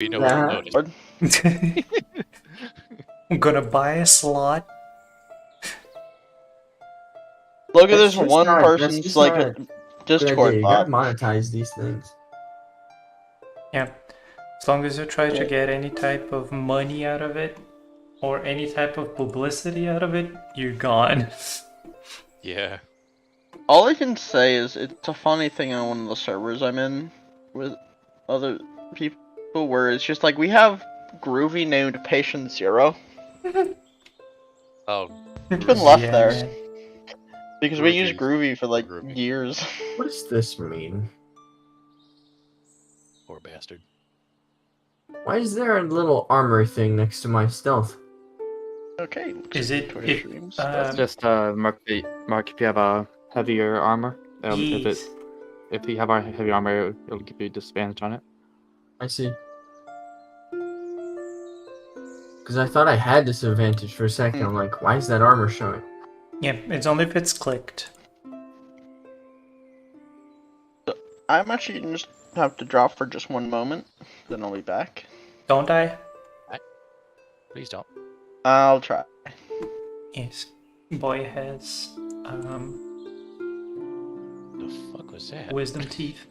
You know we don't notice. I'm gonna buy a slot. Look at That's this just one not- that's person's just like not a Good Discord idea. You gotta bot. monetize these things. Yeah. As long as you try to Yeah. get any type of money out of it, or any type of publicity out of it, you're gone. Yeah. All I can say is it's a funny thing on one of the servers I'm in with other people where it's just like we have Groovy named Patient Zero. Oh, It's been left Yeah, there man. because we used Groovy. Groovy for like Groovy. years. What does this mean? Poor bastard. Why is there a little armor thing next to my stealth? Okay. Is it- Twitter it, streams. That's Just mark if you have a heavier armor. Yes. If you have a heavy armor, it'll give you disadvantage on it. I see. Because I thought I had disadvantage for a second. I'm like, why is that armor showing? Yeah, it's only if it's clicked. I'm actually gonna just have to drop for just one moment, then I'll be back. Don't I? Please don't. I'll try. Yes. Boy has The fuck was that? wisdom teeth.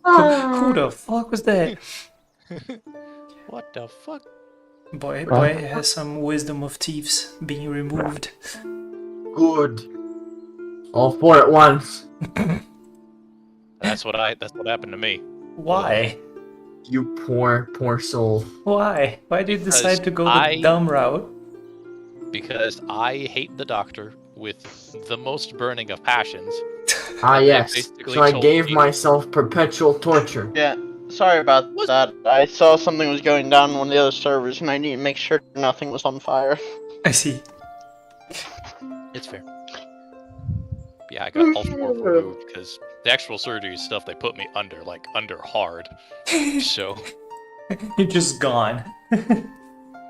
Who the fuck was that? What the fuck? Boy Huh? has some wisdom of thieves being removed. Good. All four at once. That's what happened to me. Why? You poor, poor soul. Why? Why did you decide to go the I- dumb route? Because I hate the doctor with the most burning of passions. Ah, They yes. basically So I told gave me- myself perpetual torture. Yeah, sorry about that. I saw something was going down on one of the other servers, and I need to make sure nothing was on fire. I see. It's fair. Yeah, I got all four removed because the actual surgery stuff they put me under, like under hard. So You're just gone.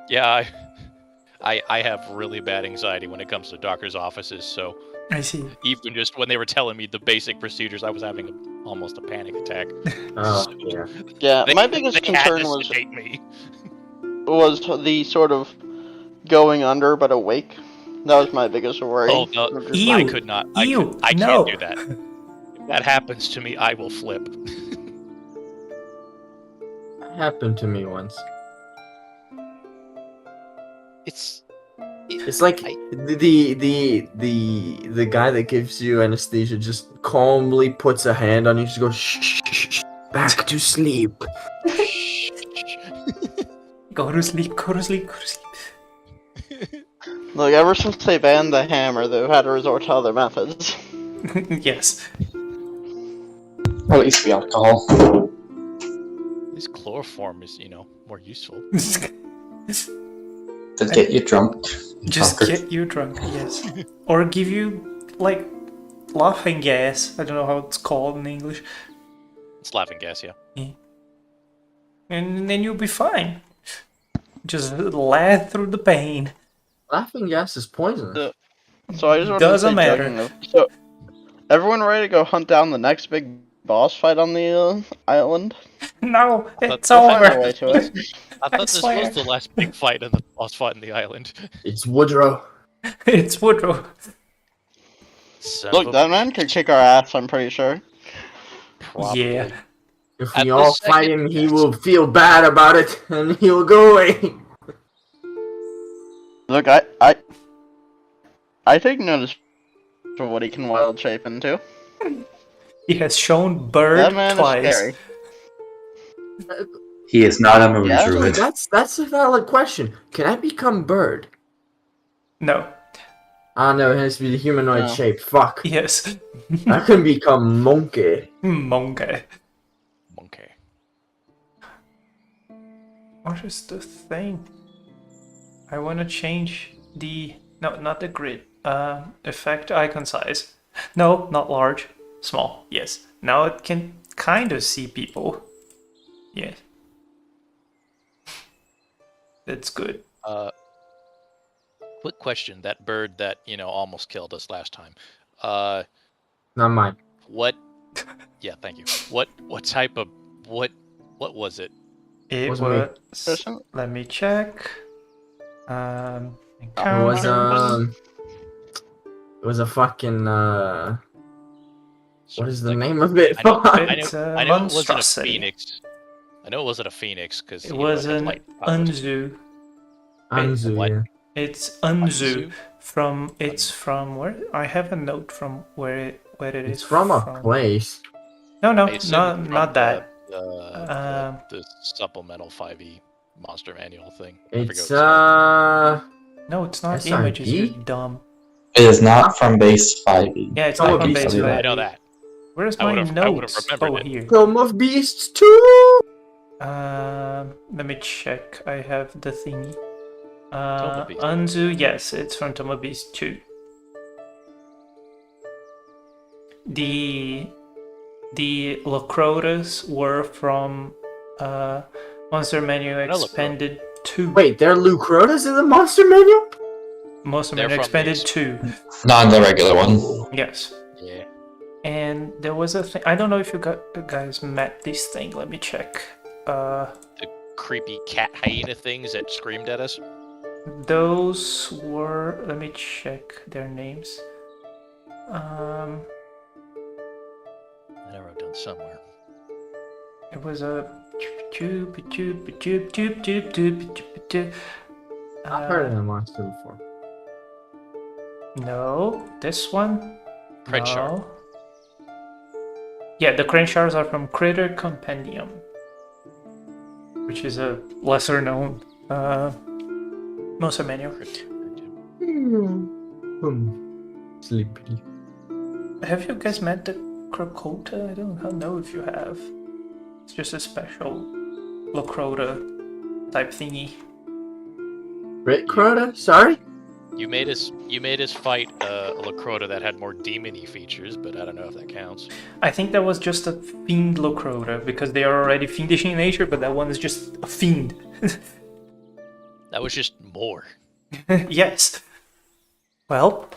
yeah, I have really bad anxiety when it comes to doctors' offices. So I see. even just when they were telling me the basic procedures, I was having almost a panic attack. Oh, yeah. Yeah, They- my biggest they had concern to was sedate me. the sort of going under but awake. That was my biggest worry. Oh no, Ew. I could not. Ew, I no. can't do that. If that happens to me, I will flip. That happened to me once. It's like the guy that gives you anesthesia just calmly puts a hand on you, just goes shh, shh, shh, back to sleep. Go to sleep, go to sleep, go to sleep. Look, ever since they banned the hammer, they've had to resort to other methods. Yes. At least the alcohol. At least chloroform is, more useful. To get you drunk. Just Fucker. get you drunk, yes. Or give you, like, laughing gas. I don't know how it's called in English. It's laughing gas, yeah. And then you'll be fine. Just laugh through the pain. Laughing gas is poisonous. So I just wanted Doesn't to say, matter. joking, so everyone ready to go hunt down the next big boss fight on the island? No, it's We'll find our way over. to it. I thought this swear. was the last big fight in the boss fight in the island. It's Woodrow. It's Woodrow. Son Look, of a- that man can kick our ass, I'm pretty sure. Probably. Yeah. If At we this all second, fight him, he yes. will feel bad about it, and he will go away. Look, I take notice of what he can wild shape into. He has shown bird That man twice. is scary. He is not a moon Yeah, druid. That's a valid question. Can I become bird? No. Ah, no, it has to be the humanoid No. shape. Fuck. Yes. I can become monkey. Monkey. Monkey. What is the thing? I want to change the... No, not the grid. Effect icon size. No, not large. Small. Yes. Now it can kind of see people. Yes. That's good. Quick question: that bird that almost killed us last time. Not mine. What? Yeah, thank you. What type of what was it? It Wasn't me. was. Let me check. It Encounter. was a fucking So, what is the like, name of it? I know, Fuck. I know, It's I know it wasn't a monstrosity. phoenix. I know it wasn't a phoenix because It was an light powers. Unzu. Anzu, what? yeah. It's Unzu Anzu? from. It's from where? I have a note from where it It's is from a place. No, I assume it's from not that. the supplemental 5e monster manual thing. I forget It's what No, it's not SRD? images. You're dumb. It is not from base 5e. Yeah, it's Some not of from these base do. I know value. that. Where's I my would've notes? remembered Oh, it. here. Film of Beasts 2! Let me check. I have the thingy. Tome of Beasts. Unzu, yes, it's from Tome of Beasts 2. The Locrotas were from Monster Manual I know Locrota. Expanded 2. Wait, they're Lucrotas in the monster manual? Monster They're Manual from Expanded base. 2. Not the regular one. Yes. Yeah. And there was a thing. I don't know if you guys met this thing. Let me check. The creepy cat hyena things that screamed at us. Those were. Let me check their names. I wrote down somewhere. It was a. I've heard of the monster before. No, this one. Crenshaw. No. Yeah, the Crenshars are from Critter Compendium, which is a lesser known monster manual. Sleepy. Have you guys met the Crocota? I don't know if you have. It's just a special Locrota type thingy. Rit Crota? Sorry? You made us fight a Lacrota that had more demon-y features, but I don't know if that counts. I think that was just a fiend Locrota because they are already fiendish in nature, but that one is just a fiend. That was just more. Yes. Well,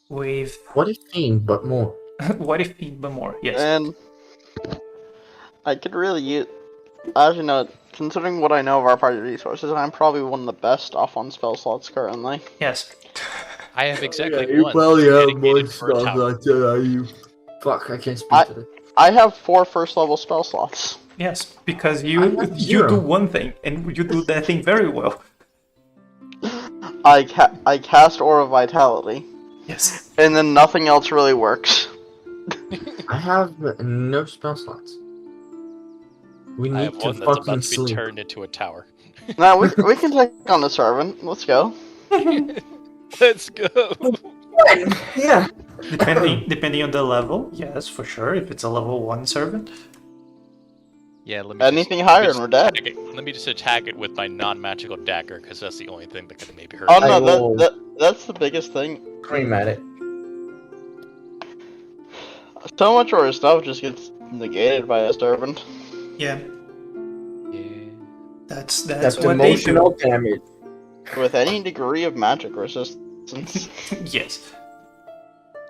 we've What if fiend, but more? what if fiend but more? Yes. And I could really use. As you know, considering what I know of our party resources, I'm probably one of the best off on spell slots currently. Yes. I have exactly You one. probably have dedicated more for a stuff tower. like that, you. Fuck, I can't speak to that. I have 4 first level spell slots. Yes, because I you have you do zero. one thing and you do that thing very well. I cast Aura of Vitality, Yes. and then nothing else really works. I have no spell slots. We I need have to one that's fucking about to be sleep. turned into a tower. Now we can take on the servant. Let's go. Let's go. Yeah. Depending on the level, yes, for sure. If it's a level 1 servant. Yeah, let me Anything just, higher let and me we're just dead. attack it- Let me just attack it with my non-magical dagger, because that's the only thing that could maybe hurt. Oh it. I no, will- that's the biggest thing. Scream at it. So much of our stuff just gets negated by a servant. Yeah, Yeah. that's That's what they do. emotional damage. With any degree of magic resistance. Yes.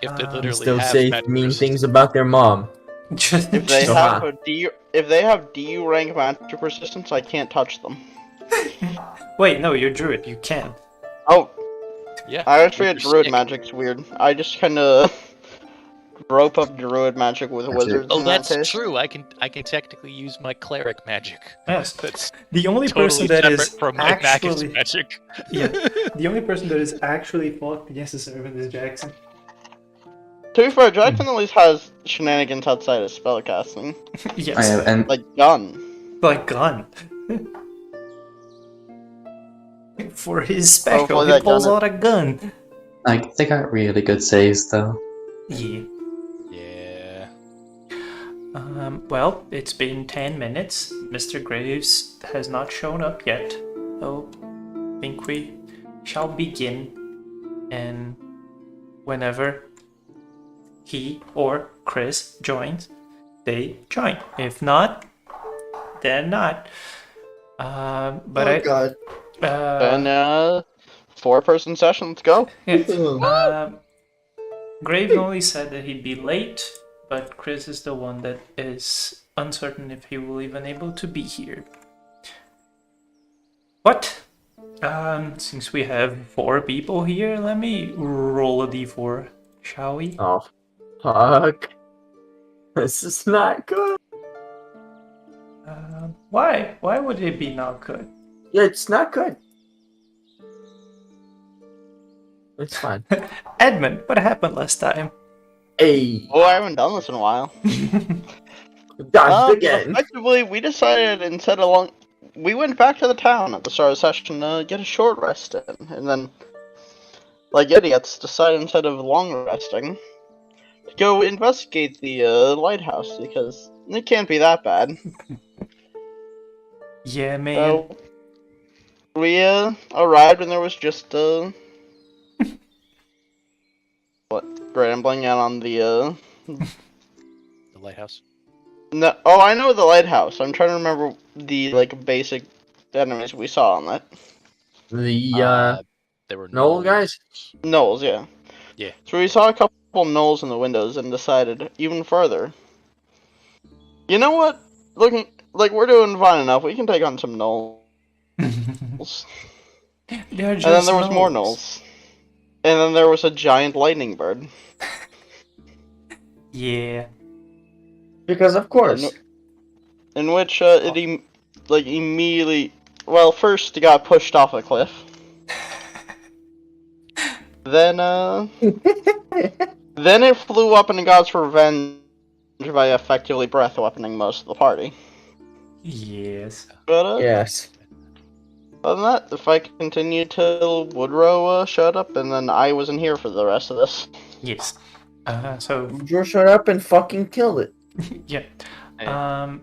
If they Um, literally Still have say magic mean resistance- things about their mom. Just, If they So have hot. if they have DU rank magic resistance, I can't touch them. Wait, no, you're druid. You can. Oh, Yeah. I always forget You're druid sick. magic's weird. I just kinda rope up druid magic with That's it. wizards Oh, in that that's case. true. I can technically use my cleric magic. Yes. That's The only totally person that separate is from my magus actually magic. yeah, the only person that is actually fought against the servant is Jackson. To be fair, Jackson at least has shenanigans outside of spellcasting. Yes. I have, and Like gun. Like gun. For his special, Hopefully he that pulls gun- out a gun. like they got really good saves though. Yeah. Yeah. Well, it's been 10 minutes. Mr. Graves has not shown up yet. So, I think we shall begin. And whenever he or Chris joins, they join. If not, they're not. But God. And 4-person session, let's go. Graves only said that he'd be late, but Chris is the one that is uncertain if he will even able to be here. But since we have 4 people here, let me roll a d4, shall we? Oh, fuck. This is not good. Why? Why would it be not good? Yeah, it's not good. It's fine. Edmund, what happened last time? Hey, Oh, I haven't done this in a while. dodged again. Effectively, we decided instead of long, we went back to the town at the start of the session to get a short rest in, and then, like idiots, decided instead of long resting, to go investigate the lighthouse because it can't be that bad. Yeah, man. So we arrived and there was just what rambling out on the The lighthouse. no. Oh, I know the lighthouse. I'm trying to remember the like basic enemies we saw on that. The There were Noel guys? Knolls, yeah. Yeah. So we saw a couple knolls in the windows and decided even further. You know what? Looking like we're doing fine enough. We can take on some knolls. They're And just then there was more gnolls. knolls. And then there was a giant lightning bird. Yeah. Because of course. In which it immediately, well, first it got pushed off a cliff. Then then it flew up and got its revenge by effectively breath weaponing most of the party. Yes. But Yes. other than that, the fight continued till Woodrow showed up, and then I wasn't here for the rest of this. Yes. So Drew showed up and fucking killed it. yeah. Hey,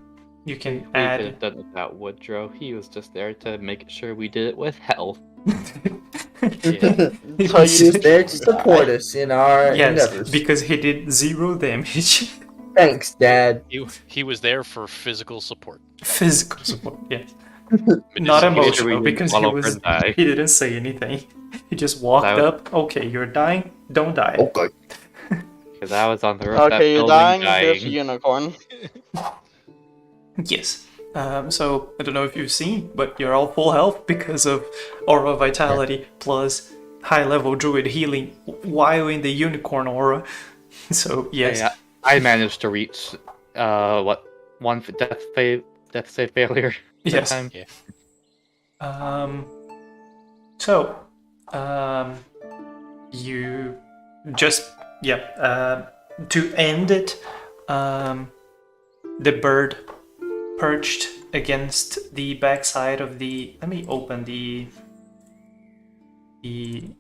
You can we could add. have done it without Woodrow. He was just there to make sure we did it with health. Yeah. He was there to support us in our Yes, endeavors. because he did 0 damage. Thanks, Dad. He was there for physical support. Physical support, yes. Medicinal Not Make sure we emotional, didn't because fall over and die. he didn't say anything. He just walked That was- up. Okay, you're dying. Don't die. Okay. Because I was on the roof of that Okay, you're building dying. Here's a unicorn. Yes. So I don't know if you've seen, but you're all full health because of aura vitality plus high level druid healing while in the unicorn aura. So yes. Yeah, I managed to reach one for death save failure. that Yes. time. So, you just, to end it, the bird perched against the backside of the, let me open the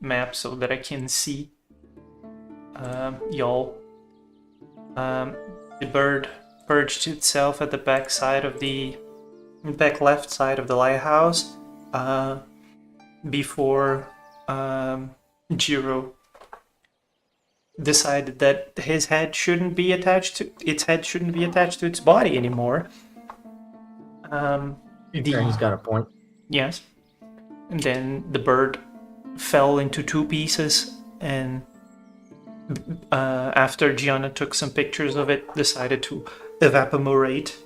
map so that I can see, y'all. The bird perched itself at the backside of the back left side of the lighthouse, before Jiro decided that his head shouldn't be attached to its body anymore. He's got a point. Yes. And then the bird fell into 2 pieces, and after Gianna took some pictures of it, decided to evaporate.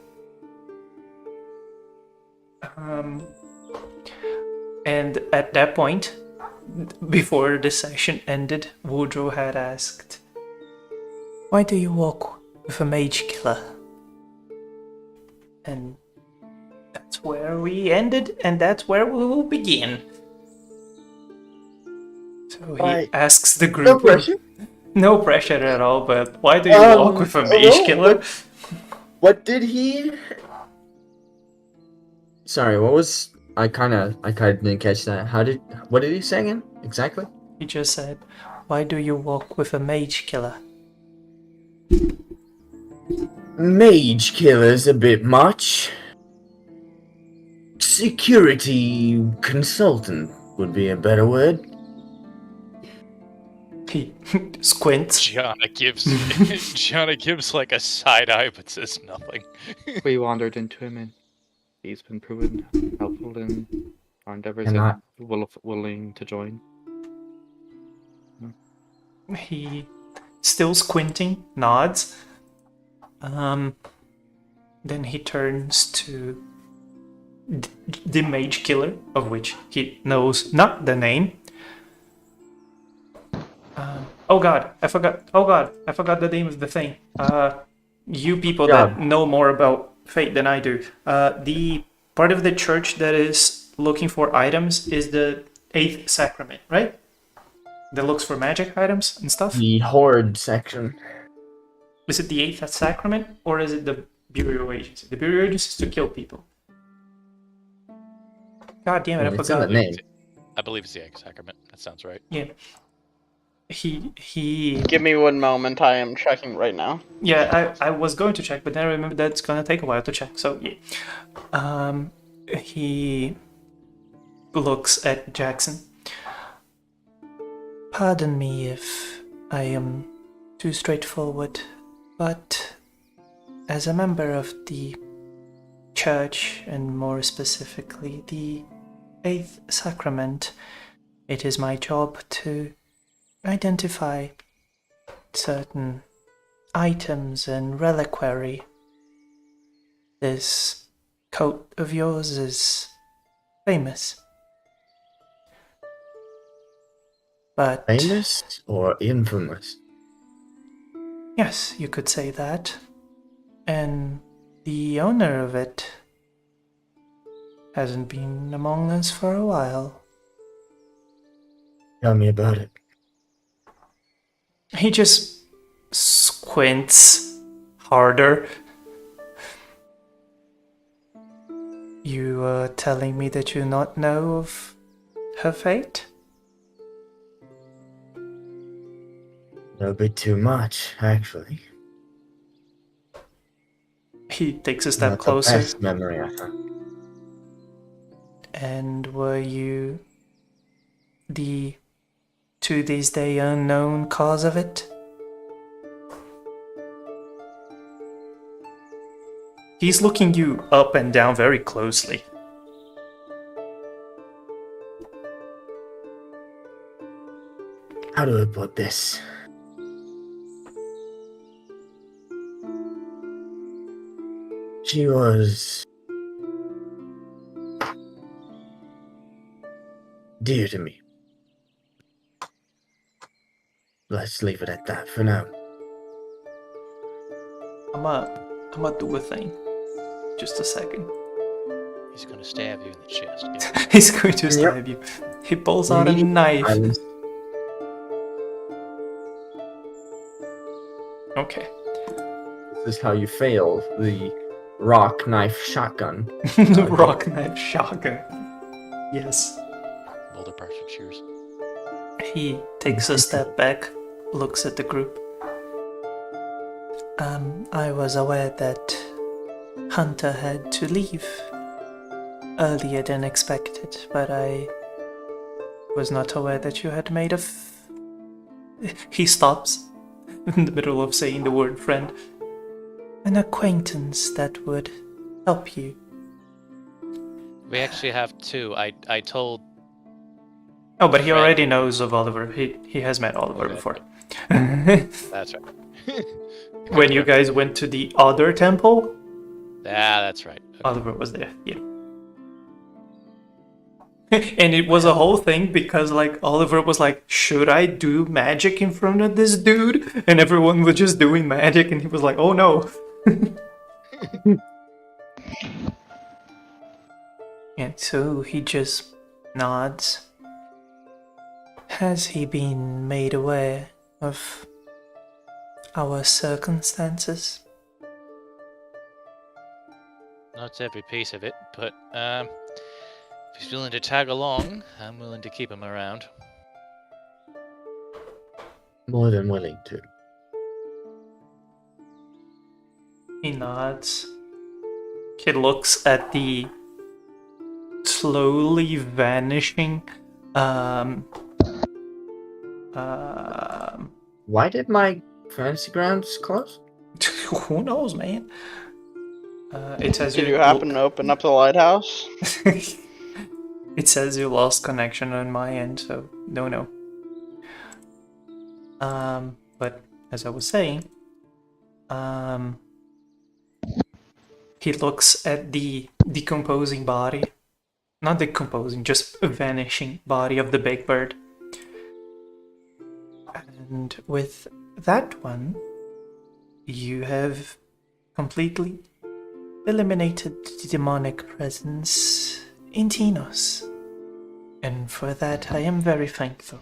And at that point, before the session ended, Woodrow had asked, "Why do you walk with a mage killer?" And that's where we ended, and that's where we will begin. So he Right. asks the group. No pressure. No pressure at all, but why do you walk with a mage killer? What did he? Sorry, what was? I kind of didn't catch that. What did he say again? Exactly? He just said, "Why do you walk with a mage killer?" Mage killer's a bit much. Security consultant would be a better word. He squints. Gianna gives like a side eye but says nothing. We wandered into him, and he's been proven helpful in our endeavors And and willing to join. He, still squinting, nods. Then he turns to the mage killer, of which he knows not the name. Oh god, I forgot. Oh god, I forgot the name of the thing. You people that know more about fate than I do. The part of the church that is looking for items is the 8th sacrament, right? That looks for magic items and stuff. The horde section. Is it the 8th sacrament or is it the burial agency? The burial agency is to kill people. God damn it, I It's in the forgot. name. I believe it's the egg sacrament. That sounds right. Yeah. He Give me one moment. I am checking right now. Yeah, I was going to check, but then I remembered that it's gonna take a while to check. So yeah, he looks at Jackson. Pardon me if I am too straightforward, but as a member of the church, and more specifically the 8th sacrament, it is my job to identify certain items and reliquary. This coat of yours is famous. But Famous or infamous? yes, you could say that. And the owner of it hasn't been among us for a while. Tell me about it. He just squints harder. You are telling me that you not know of her fate? A bit too much, actually. He takes a step Not closer. the best memory of her. And were you the to this day unknown cause of it? He's looking you up and down very closely. How do I put this? She was dear to me. Let's leave it at that for now. I'ma do a thing. Just a second. He's gonna stab you in the chest. He's going to stab you. He pulls out a knife. Violence. Okay. This is how you fail the rock knife shotgun. Rock knife shotgun. Yes. Boulder partial cheers. He takes a step back, looks at the group. I was aware that Hunter had to leave earlier than expected, but I was not aware that you had made He stops in the middle of saying the word friend. An acquaintance that would help you. We actually have two. I told. Oh, but he Right. already knows of Oliver. He has met Oliver Okay. before. That's right. When you guys went to the other temple, That's right. Okay. Oliver was there. Yeah. And it was a whole thing because like Oliver was like, should I do magic in front of this dude? And everyone was just doing magic and he was like, oh no. And so he just nods. Has he been made aware of our circumstances? Not every piece of it, but if he's willing to tag along, I'm willing to keep him around. More than willing to. He nods. He looks at the slowly vanishing Why did my fantasy grounds close? who knows, man? It says Did you happen to open up the lighthouse? It says you lost connection on my end, so no. But as I was saying, He looks at the decomposing body. Not decomposing, just vanishing body of the big bird. And with that one, you have completely eliminated the demonic presence in Tinos. And for that, I am very thankful.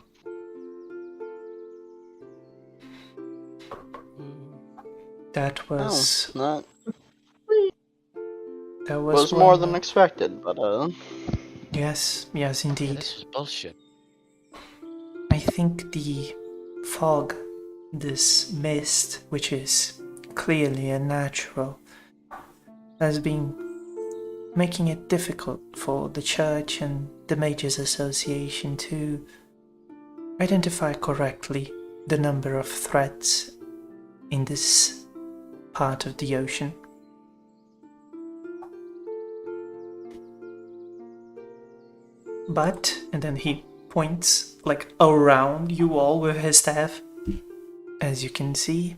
That was That that was one, more than expected, but yes, Yeah, indeed. this is bullshit. I think the fog, this mist, which is clearly unnatural, has been making it difficult for the church and the Mages Association to identify correctly the number of threats in this part of the ocean. But, and then he points like around you all with his staff. As you can see,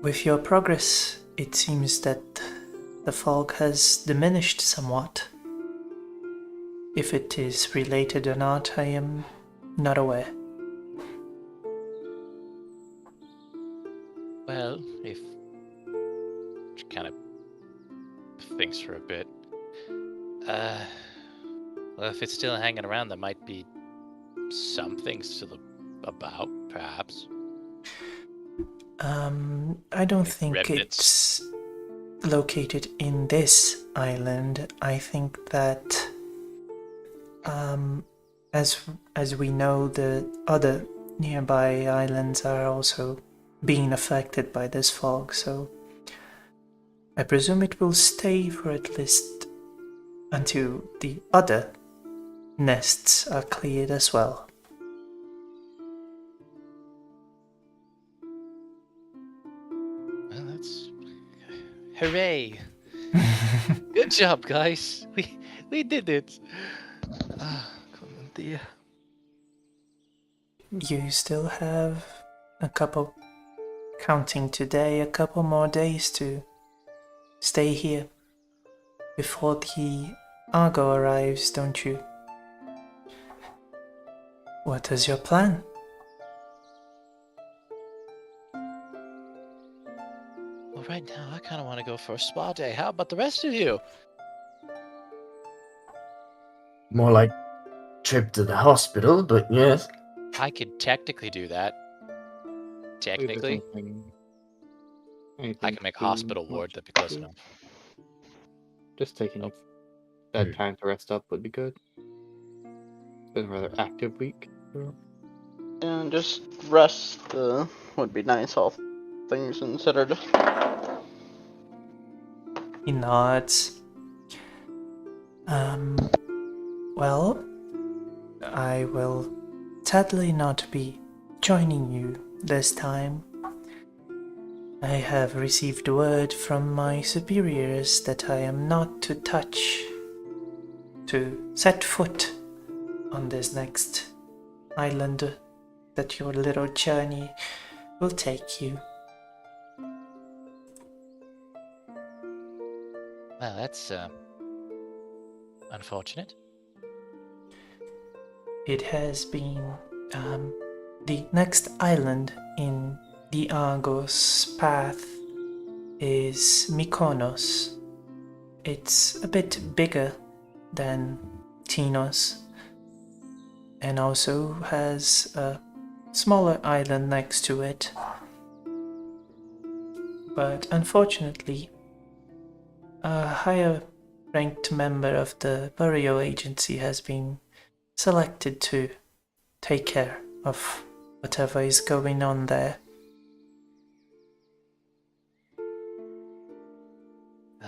with your progress, it seems that the fog has diminished somewhat. If it is related or not, I am not aware. Well, if she kind of thinks for a bit, well, if it's still hanging around, there might be something still about, perhaps. I don't Like think remnants. it's located in this island. I think that, as we know, the other nearby islands are also being affected by this fog, so I presume it will stay for at least until the other nests are cleared as well. Well, that's hooray! Good job, guys. We did it. Ah, come on, dear. You still have a couple, counting today, a couple more days to stay here before the Argo arrives, don't you? What is your plan? Well, right now, I kind of want to go for a spa day. How about the rest of you? More like trip to the hospital, but yes. I could technically do that. Technically, I can make a hospital ward. That'd be close enough. Just taking Nope. that time to rest up would be good. It's been a rather active week. and just rest would be nice, all things considered. He nods. Well, I will sadly not be joining you this time. I have received word from my superiors that I am not to touch, to set foot on this next island that your little journey will take you. Well, that's unfortunate. It has been the next island in the Argos path is Mykonos. It's a bit bigger than Tinos and also has a smaller island next to it. But unfortunately, a higher ranked member of the burial agency has been selected to take care of whatever is going on there.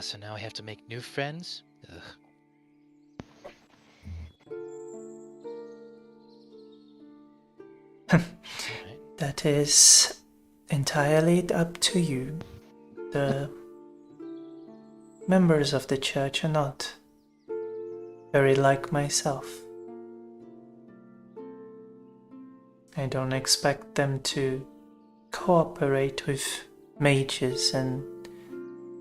So now we have to make new friends? Alright. That is entirely up to you. The members of the church are not very like myself. I don't expect them to cooperate with mages and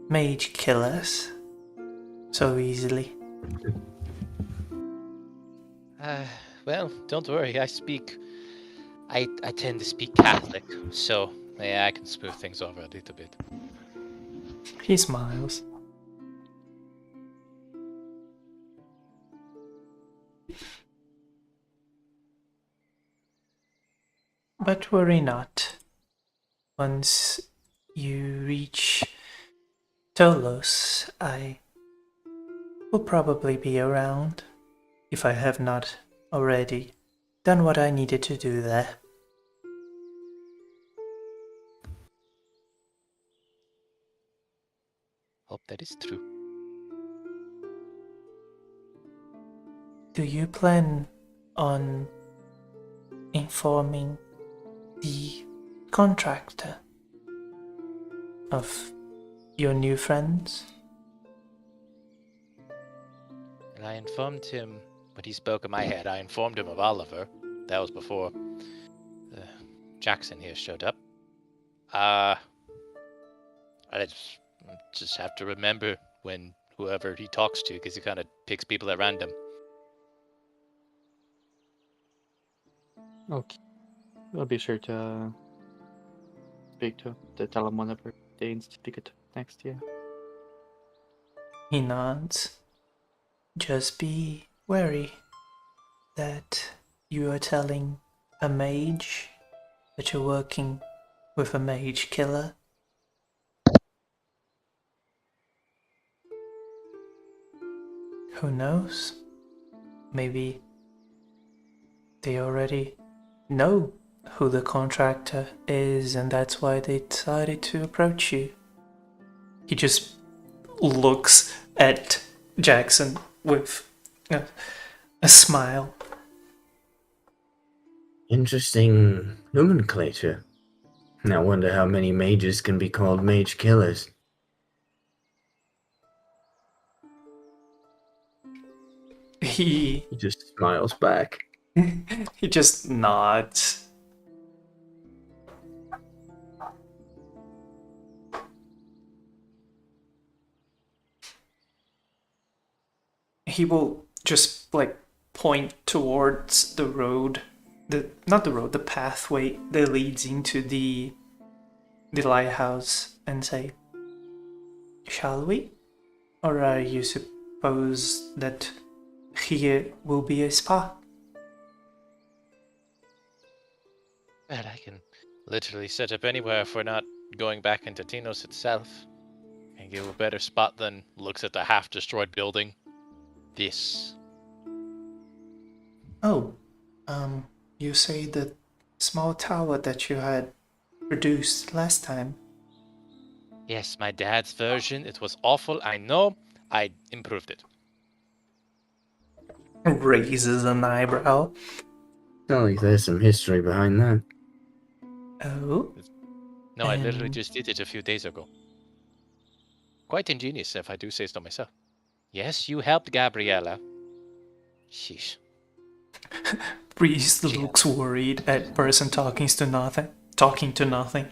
mage kill us so easily? Well, don't worry. I tend to speak Catholic, so yeah, I can smooth things over a little bit. He smiles. But worry not. Once you reach Tolos, I will probably be around, if I have not already done what I needed to do there. Hope that is true. Do you plan on informing the contractor of your new friends? And I informed him, but he spoke in my head. I informed him of Oliver. That was before Jackson here showed up. I just have to remember when whoever he talks to, because he kind of picks people at random. Okay. I'll be sure to tell him whenever they speak it next year. He nods. Just be wary that you are telling a mage that you're working with a mage killer. Who knows? Maybe they already know who the contractor is, and that's why they decided to approach you. He just looks at Jackson with a smile. Interesting nomenclature. I wonder how many mages can be called mage killers. He He just smiles back. he just nods. He will just like point towards the road, the pathway that leads into the lighthouse and say, "Shall we? Or are you suppose that here will be a spa?" Well, I can literally set up anywhere if we're not going back into Tinos itself. And give a better spot than looks at the half-destroyed building. This. Oh, you say the small tower that you had produced last time. Yes, my dad's version. It was awful. I know. I improved it. Raises an eyebrow. Sounds like there's some history behind that. Oh? No, I literally And- just did it a few days ago. Quite ingenious, if I do say so myself. Yes, you helped Gabriella. Sheesh. Reese Yeah. looks worried at person talking to nothing. Talking to nothing.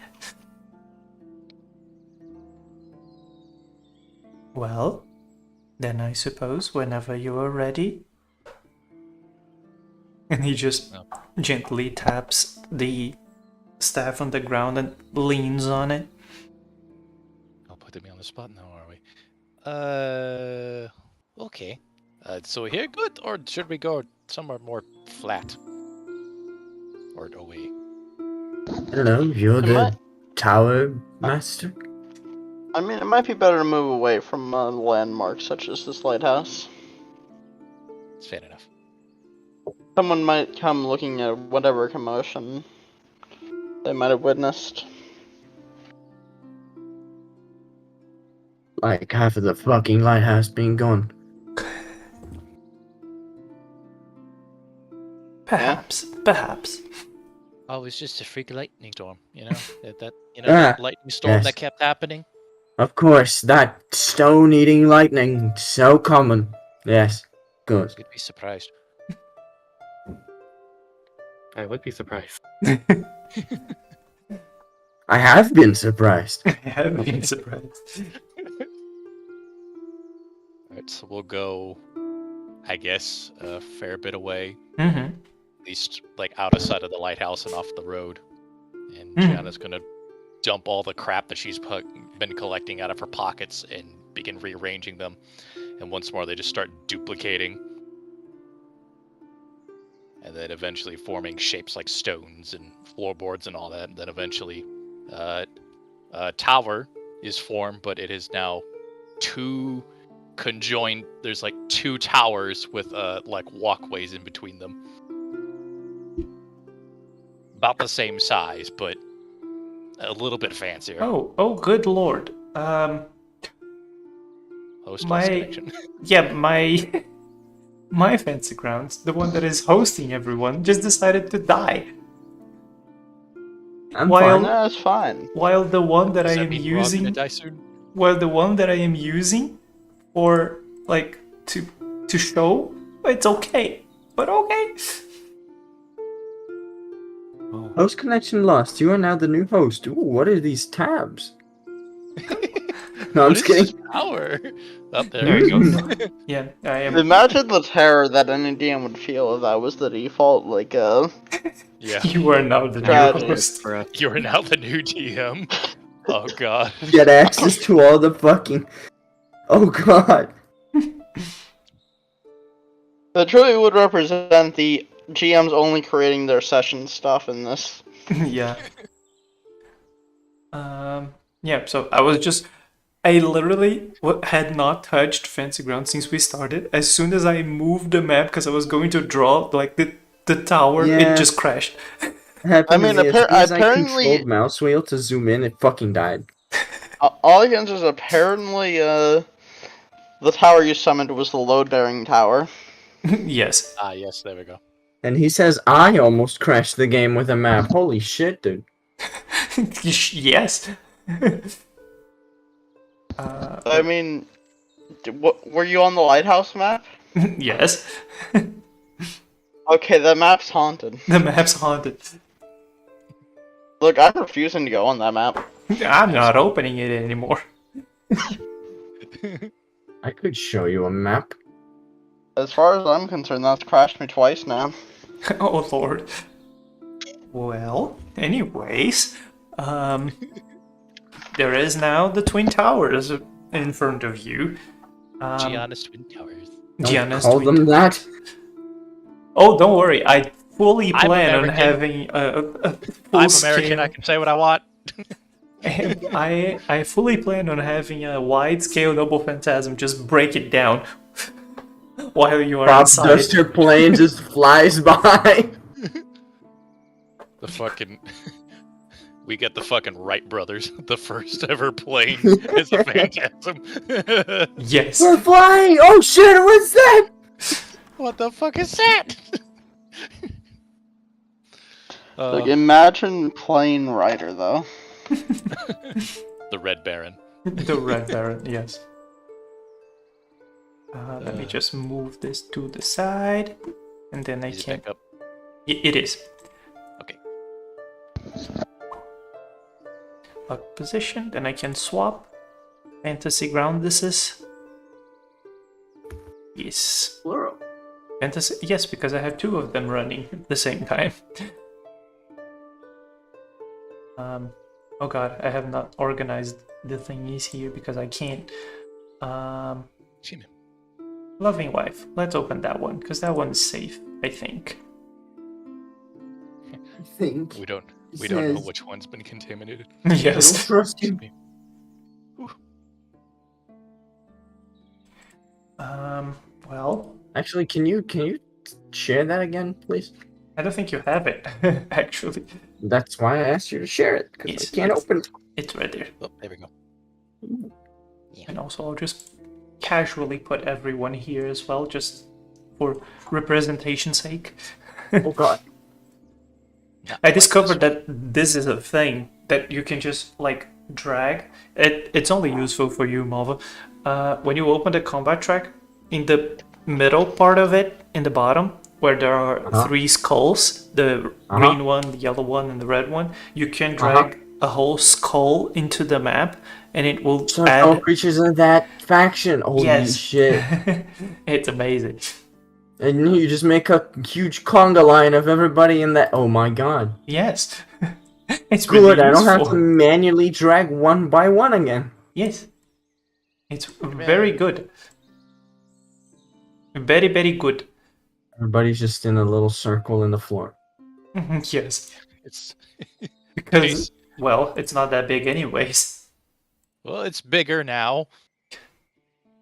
Well, then I suppose whenever you are ready. And he just No. gently taps the staff on the ground and leans on it. Oh, putting me on the spot now, are we? Okay. So here good, or should we go somewhere more flat? Or away? I don't know, you're It the might- tower master? I mean, it might be better to move away from landmarks such as this lighthouse. It's fair enough. Someone might come looking at whatever commotion they might have witnessed. Like half of the fucking lighthouse being gone. Perhaps. Oh, it was just a freak lightning storm, you know? that Ah, lightning storm yes. that kept happening. Of course, that stone-eating lightning, so common. Yes, good. You'd be surprised. I would be surprised. I have been surprised. I have been surprised. Alright, so we'll go, I guess, a fair bit away. Mm-hmm. At least, like, out of sight of the lighthouse and off the road. And Mhm. Gianna's gonna dump all the crap that she's been collecting out of her pockets and begin rearranging them. And once more, they just start duplicating. And then eventually forming shapes like stones and floorboards and all that. And then eventually, a tower is formed, but it is now two conjoined. There's like two towers with like walkways in between them. About the same size, but a little bit fancier. Oh, good lord. Host my- lost connection. Yeah, my fancy grounds, the one that is hosting everyone, just decided to die. I'm While- fine. No, it's fine. While the one that Does I that am mean we're all gonna using, die soon? while the one that I am using for like to show, it's okay. But okay. Host connection lost. You are now the new host. Ooh, what are these tabs? No, I'm What just is kidding. this power? Up there. There you go. Yeah, I am. Imagine the terror that any DM would feel if that was the default, like, Yeah. You are now the new Tragedy. host. For us. You are now the new GM. Oh god. Get access to all the fucking. Oh god. that truly would represent the GMs only creating their session stuff in this. Yeah. Yeah, so I literally had not touched Fancy Ground since we started. As soon as I moved the map, because I was going to draw like the tower, Yeah. it just crashed. Happened I to mean, me. As soon as I apparently- controlled mouse wheel to zoom in, it fucking died. All against is apparently, the tower you summoned was the load-bearing tower. Yes. Ah, yes, there we go. And he says I almost crashed the game with a map. Holy shit, dude. Yes. I mean, were you on the lighthouse map? Yes. Okay, that map's haunted. The map's haunted. Look, I'm refusing to go on that map. I'm not opening it anymore. I could show you a map. As far as I'm concerned, that's crashed me twice now. Oh lord. Well, anyways, there is now the Twin Towers in front of you. Gianna's Twin Towers. Don't Gianna's call Twin them that. Oh, don't worry. I fully I'm plan on American. having a full I'm scale. American, I can say what I want. I fully plan on having a wide scale double phantasm. Just break it down while you are Bob inside. Duster plane just flies by. The fucking... We get the fucking Wright brothers, the first ever plane as a phantasm. Yes. We're flying! Oh shit, what's that? What the fuck is that? Like, imagine playing Rider, though. The Red Baron. The Red Baron. Yes. Let me Uh, just move this to the side, and then I Is it can. back up? It is. Okay. Lock position. Then I can swap. Fantasy Ground. This is. Yes. Plural. Fantasy. Yes, because I have two of them running at the same time. Oh god, I have not organized the thingies here because I can't. Jimmy. Loving Wife. Let's open that one because that one's safe, I think. I think. We don't He know says- which one's been contaminated. I don't Yes. trust you. Well, Actually, can you share that again, please? I don't think you have it, actually. That's why I asked you to share it, because Yes, I can't yes. open it. It's right there. Oh, there we go. And also, I'll just casually put everyone here as well, just for representation's sake. Oh god. I discovered that this is a thing that you can just like drag. It's only useful for you, Malva. When you open the combat track, in the middle part of it, in the bottom, where there are Uh-huh. 3 skulls, the Uh-huh. green one, the yellow one, and the red one, you can drag a whole skull into the map, and it will So add. all creatures in that faction. Holy Yes. shit! It's amazing. And you just make a huge conga line of everybody in that. Oh my god! Yes. It's Good. really I don't have to useful. manually drag one by one again. Yes. It's very good. Very, very good. Everybody's just in a little circle in the floor. Yes. It's Because, well, it's not that big anyways. well, it's bigger now.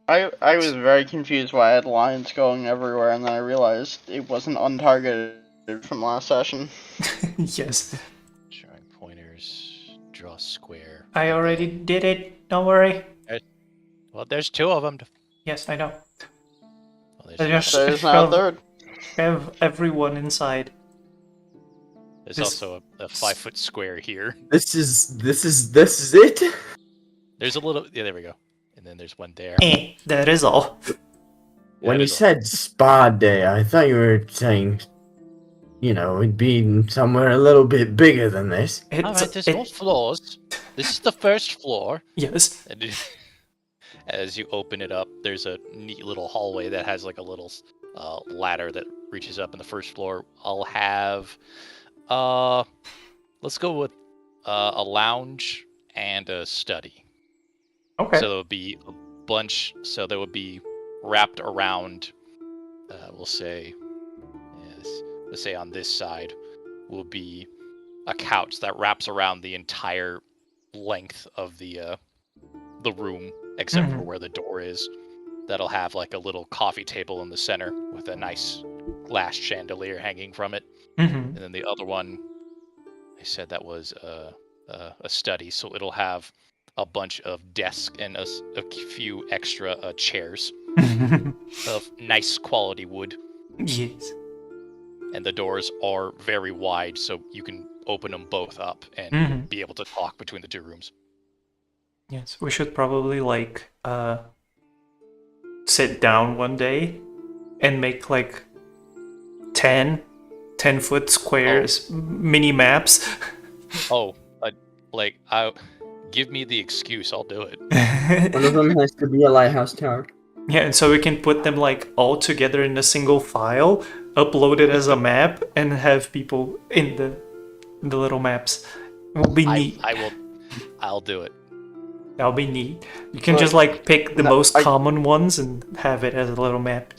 I was very confused why I had lines going everywhere, and then I realized it wasn't untargeted from last session. Yes. Drawing pointers, draw a square. I already did it. Don't worry. Well, there's two of them. Yes, I know. Well, I just There's now a shove third. everyone inside. there's this- also a 5-foot square here. This is it. There's a little. Yeah, there we go. And then there's one there. That is all. When That you is a- said spa day, I thought you were saying, it'd be somewhere a little bit bigger than this. It's, Alright, there's 4 floors. This is the first floor. yes. And as you open it up, there's a neat little hallway that has like a little ladder that reaches up in the first floor. I'll have, let's go with a lounge and a study. Okay. So there would be a bunch. So there would be wrapped around. We'll say, yes, let's say on this side will be a couch that wraps around the entire length of the room, except for where the door is. That'll have like a little coffee table in the center with a nice glass chandelier hanging from it. And then the other one, I said that was a study, so it'll have a bunch of desks and a few extra chairs of nice quality wood. Yes. And the doors are very wide, so you can open them both up and be able to talk between the two rooms. Yes, we should probably like sit down one day and make like 10-foot squares mini maps. Oh, give me the excuse, I'll do it. One of them has to be a lighthouse tower. Yeah, and so we can put them like all together in a single file, upload it as a map, and have people in the little maps. It will be neat. I'll do it. That'll be neat. You can just like pick the most common ones and have it as a little map.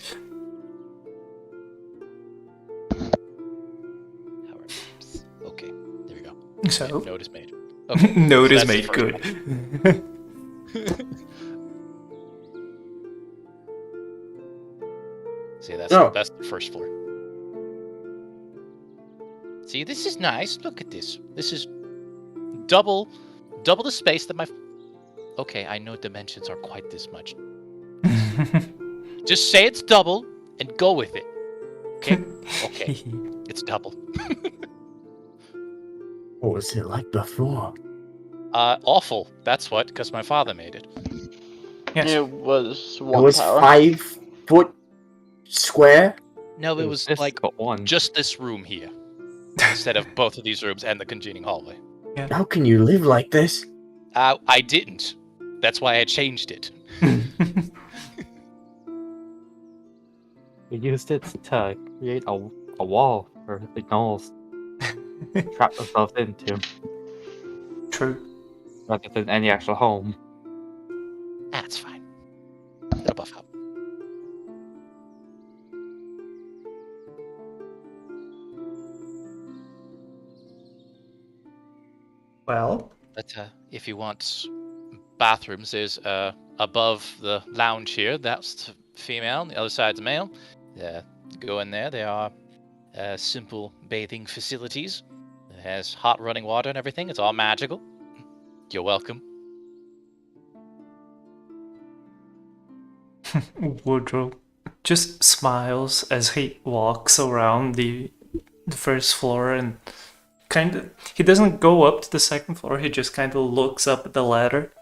Okay, there we go. So Note is made. Okay, note is that's the made first good. one. See, that's the first floor. See, this is nice. Look at this. This is double the space that my. Okay, I know dimensions are quite this much. Just say it's double and go with it. Okay. Okay. It's double. What was it like before? Awful. That's what, because my father made it. Yes. It was It one was tower. 5 foot square. No, it was this, like but one. just this room here, instead of both of these rooms and the congening hallway. How can you live like this? I didn't. That's why I changed it. We used it to create a wall for the gnolls trap themselves into, True. rather than any actual home. That's fine. It'll buff up. Well, But if you want bathrooms, there's above the lounge here. That's the female. The other side's male. Go in there. There are simple bathing facilities. It has hot running water and everything. It's all magical. You're welcome. Woodrow just smiles as he walks around the first floor and he doesn't go up to the second floor, he just kind of looks up at the ladder.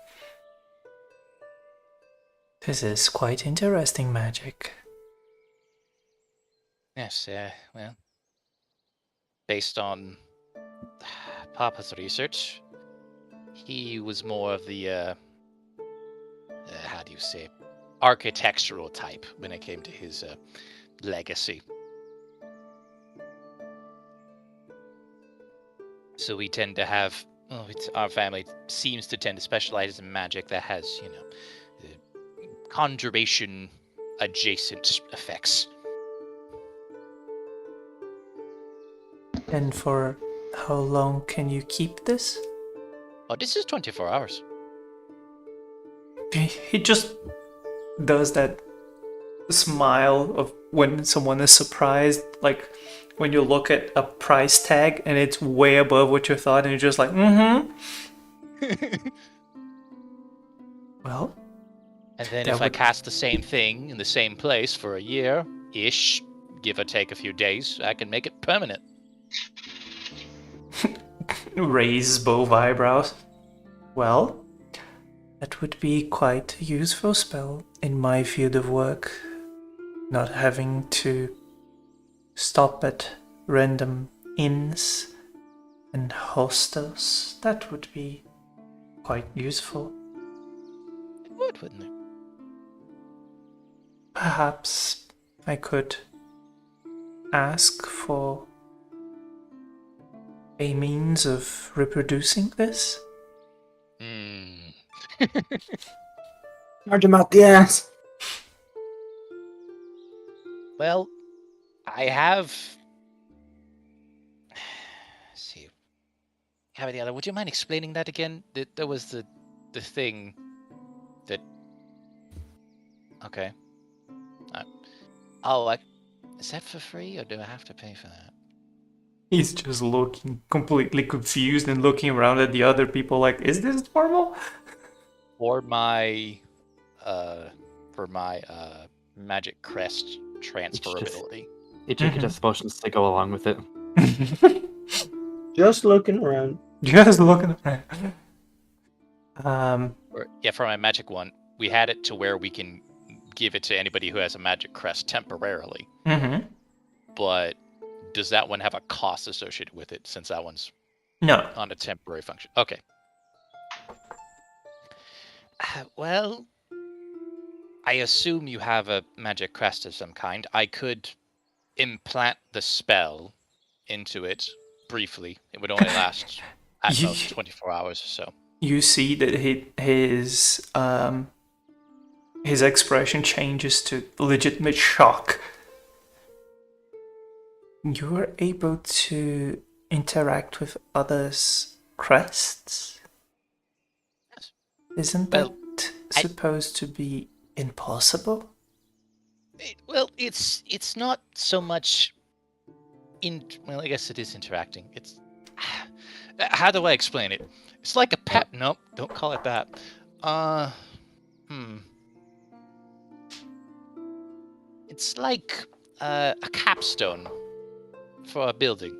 This is quite interesting magic. Yes, well, based on Papa's research, he was more of the how do you say, architectural type when it came to his legacy. So we tend to have, our family seems to tend to specialize in magic that has, conjuration adjacent effects. And for how long can you keep this? Oh, this is 24 hours. He just does that smile of when someone is surprised, like when you look at a price tag and it's way above what you thought, and you're just like, Well, And then that if I would- cast the same thing in the same place for a year-ish, give or take a few days, I can make it permanent. raises both eyebrows. Well, that would be quite a useful spell in my field of work. Not having to stop at random inns and hostels. That would be quite useful. It would, wouldn't it? Perhaps I could ask for a means of reproducing this? Hmm. Charge him out the ass. Well, I have. Let's see. Have the other? Would you mind explaining that again? There was the thing that. Okay. Is that for free or do I have to pay for that? He's just looking completely confused and looking around at the other people like, is this normal? For my magic crest transferability. Each could just potions to go along with it. Just looking around. Just looking around. For my magic one, we had it to where we can give it to anybody who has a magic crest temporarily. Mm-hmm. But does that one have a cost associated with it since that one's No. on a temporary function? Okay. Well, I assume you have a magic crest of some kind. I could implant the spell into it briefly. It would only last at most 24 hours or so. You see that his expression changes to legitimate shock. You are able to interact with others' crests? Yes. Isn't Well, that supposed to be impossible? It's not so much well, I guess it is interacting. It's how do I explain it? It's like a pet. Nope, don't call it that. It's like a capstone for a building.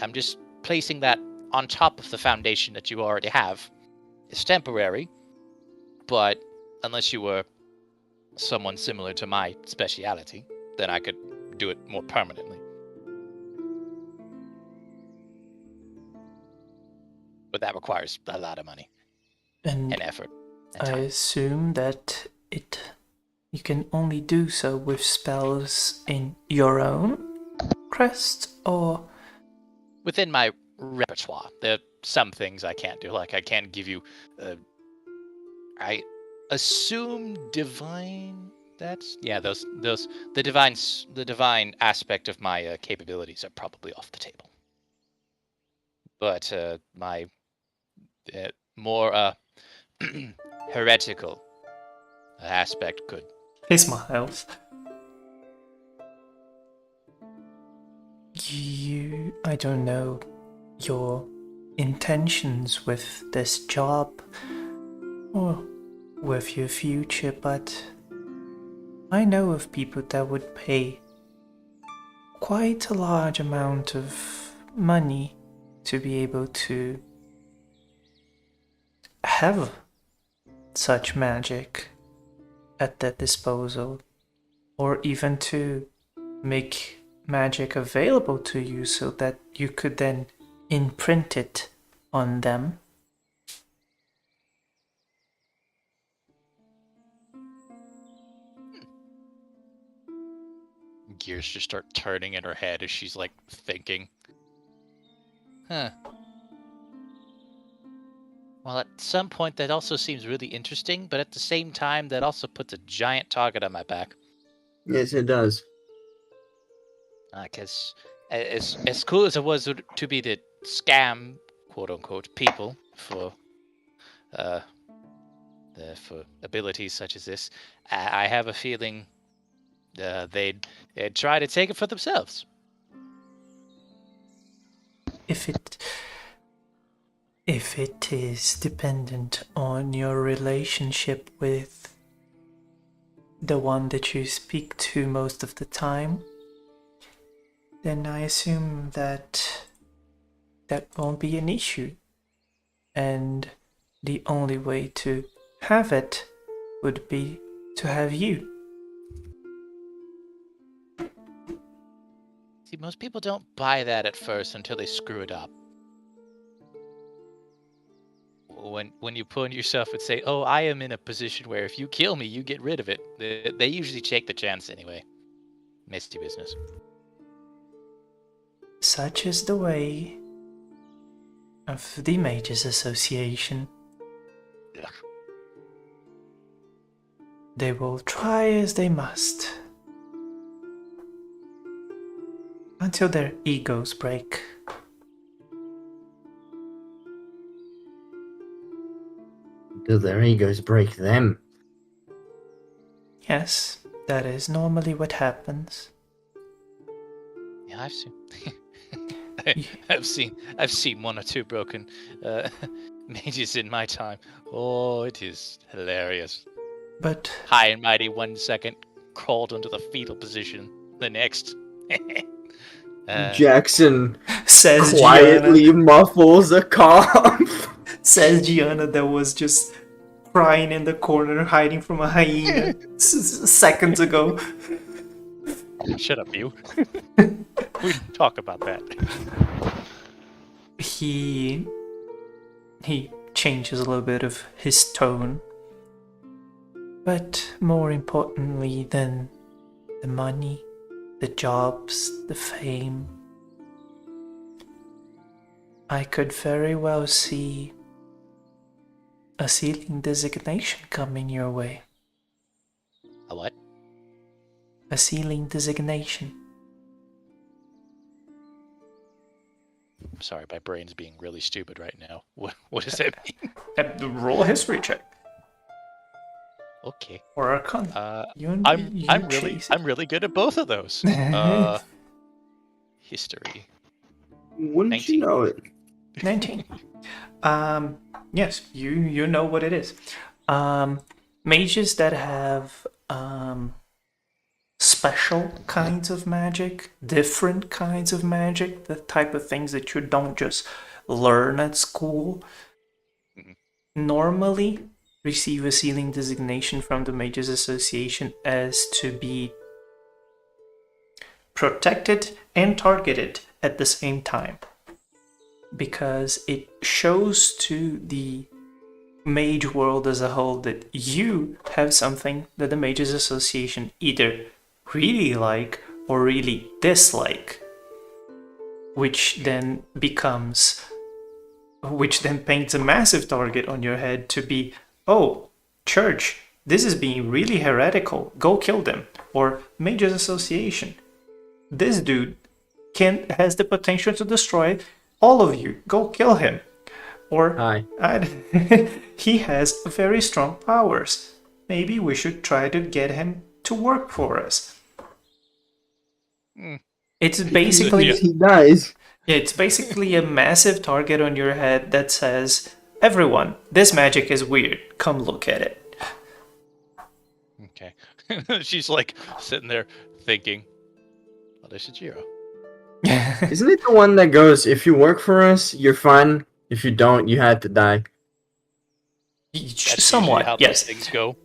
I'm just placing that on top of the foundation that you already have. It's temporary, but unless you were someone similar to my speciality, then I could do it more permanently. But that requires a lot of money And and effort and I time. assume that you can only do so with spells in your own crest, or Within my repertoire, there are some things I can't do. Like I can't give you. I assume divine. That's those the divine aspect of my capabilities are probably off the table. But my more heretical aspect could. he smiles. I don't know your intentions with this job or with your future, but I know of people that would pay quite a large amount of money to be able to have such magic at their disposal, or even to make magic available to you so that you could then imprint it on them. gears just start turning in her head as she's like thinking. Huh. Well, at some point that also seems really interesting, but at the same time that also puts a giant target on my back. Yes, it does. Because as cool as it was to be the scam, quote unquote, people for for abilities such as this, I have a feeling they'd try to take it for themselves. If it is dependent on your relationship with the one that you speak to most of the time, then I assume that won't be an issue. And the only way to have it would be to have you. See, most people don't buy that at first until they screw it up. When you put on yourself and say, "Oh, I am in a position where if you kill me, you get rid of it," they usually take the chance anyway. Misty business. Such is the way of the Mages Association. Ugh. They will try as they must until their egos break. Do their egos break them? Yes, that is normally what happens. Yeah, I've seen I've seen one or two broken mages in my time. Oh, it is hilarious. But High and mighty 1 second, crawled into the fetal position the next. Jackson says quietly Gianna, muffles a cough. says Gianna that was just crying in the corner, hiding from a hyena seconds ago. Shut up, you. We didn't talk about that. He changes a little bit of his tone. But more importantly than the money, the jobs, the fame, I could very well see a ceiling designation coming your way. A what? A ceiling designation. I'm sorry, my brain's being really stupid right now. What does that mean? Roll a history check. Okay. Or Arcana. I'm really good at both of those. History. Wouldn't 19. you know it? 19. Yes, you know what it is. Mages that have special kinds of magic, different kinds of magic, the type of things that you don't just learn at school, normally receive a ceiling designation from the Mages Association as to be protected and targeted at the same time, because it shows to the mage world as a whole that you have something that the Mages Association either really like or really dislike, which then paints a massive target on your head to be, oh, church, this is being really heretical, go kill them. Or Mages Association, this dude has the potential to destroy all of you, go kill him. Or Hi. he has very strong powers, maybe we should try to get him to work for us. It's basically He dies. it's basically a massive target on your head that says, everyone, this magic is weird, come look at it. Okay. She's like sitting there thinking, well, this is Jiro. Isn't it the one that goes, if you work for us, you're fine. If you don't, you had to die. That's Somewhat, usually how yes. those things go.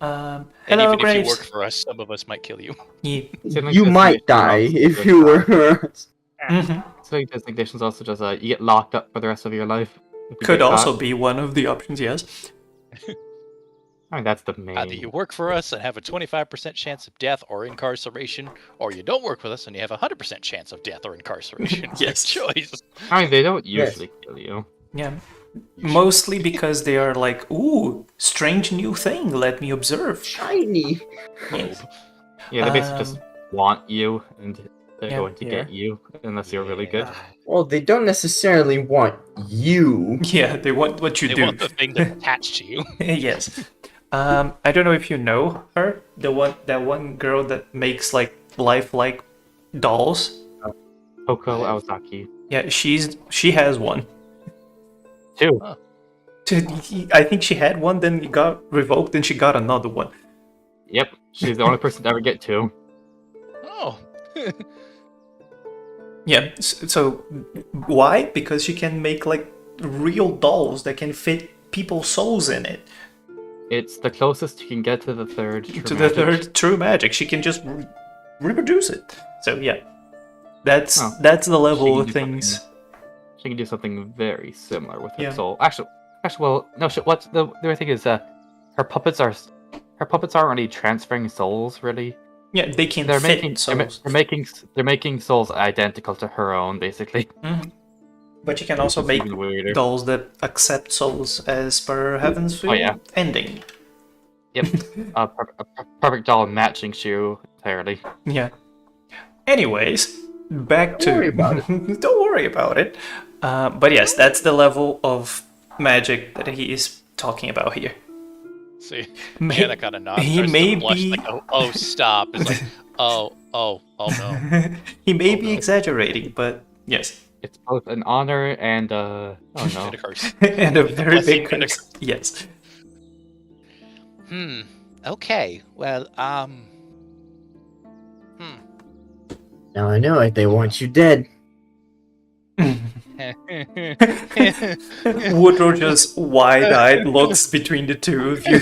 And Hello, even Graves. if you work for us, some of us might kill you. Yeah. You might die if you work for us. Mhm. So designation's also just you get locked up for the rest of your life. If you Could get also caught. be one of the options, yes. I mean, that's the main. Either you work for us and have a 25% chance of death or incarceration, or you don't work with us and you have a 100% chance of death or incarceration. Yes. Your choice. I mean, they don't Yes. usually kill you. Yeah. Mostly because they are like, ooh, strange new thing, let me observe. Shiny. Yes. Yeah, they basically just want you, and they're yeah, going to get you unless you're really good. Well, they don't necessarily want you. Yeah, they want what you They do. want the thing that's attached to you. Yes. I don't know if you know her, that one girl that makes like lifelike dolls. Koko Awasaki. Yeah, she has one. 2. I think she had one, then it got revoked, and she got another one. Yep, she's the only person to ever get 2. Oh. Yeah, so why? Because she can make like real dolls that can fit people's souls in it. It's the closest you can get to the third. To the third true magic, she can just reproduce it. So yeah, that's the level of things. She can do something very similar with her Yeah. soul. Actually, well, no. What's the other thing is her puppets aren't really transferring souls, really. Yeah, they can They're fit making souls. they're making souls identical to her own, basically. But you can also It's make even weirder. dolls that accept souls as per Heaven's Field yeah. ending. Yep, a perfect doll matching Shu entirely. Yeah. Anyways, back to Don't worry about it. don't worry about it. But yes, that's the level of magic that he is talking about here. See, May- Hannah kind of nods. he Starts may to blush, be- like, oh, stop. It's like, oh no. He may Oh, be no. exaggerating, but yes. It's both an honor and oh no. And a curse. And a very blessing big and a curse. Yes. Okay. Well, Now I know it. They want you dead. Woodrow just wide-eyed looks between the two of you.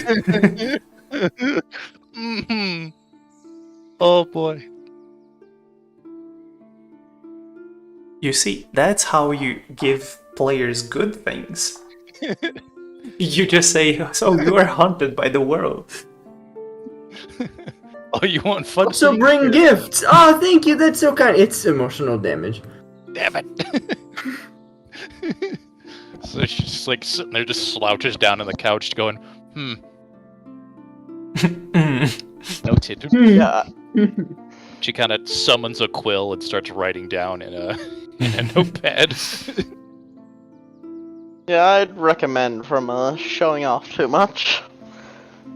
Mhm. Oh boy. You see, that's how you give players good things. You just say, so you are haunted by the world. Oh, you want fun? Also things? bring Here. gifts. Oh, thank you. That's so kind. It's emotional damage. Damn it. So she's just like sitting there, just slouches down on the couch, going, noted. Yeah, She kind of summons a quill and starts writing down in a notepad. yeah, I'd recommend from showing off too much.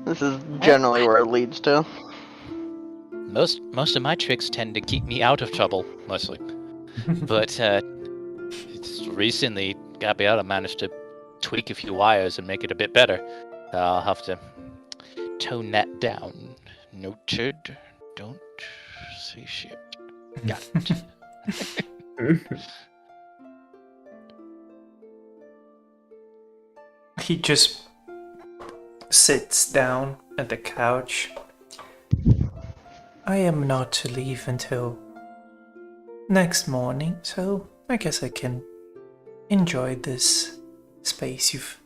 This is generally where it leads to. Most of my tricks tend to keep me out of trouble, mostly. But it's recently, Gabriella managed to tweak a few wires and make it a bit better. I'll have to tone that down. Noted. Don't say shit. Got it. He just sits down at the couch. I am not to leave until next morning, so I guess I can enjoy this space you've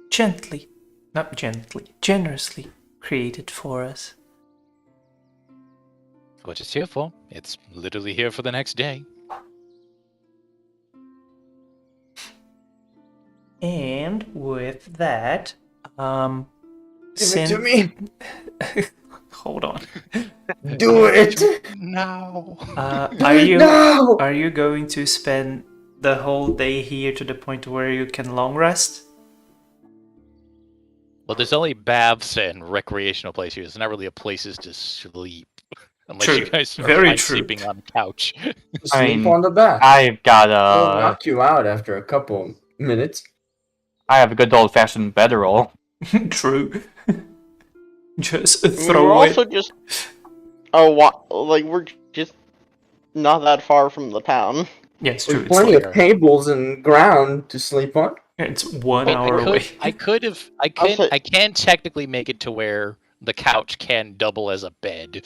generously created for us. What it's here for? It's literally here for the next day. And with that, Give it to me. Hold on. Do it. No. No. Are you going to spend the whole day here to the point where you can long rest? Well, there's only baths and recreational places. There's not really a places to sleep. Unless True. you guys are Very fine true. sleeping on the couch. Sleep mean, on the back. I've got It'll knock you out after a couple minutes. I have a good old fashioned bedroll. True. Just We're throw also it. just we're just not that far from the town. Yeah, it's true. There's It's, plenty like, of tables and ground to sleep on. it's 1 Well, hour away. I can technically make it to where the couch can double as a bed.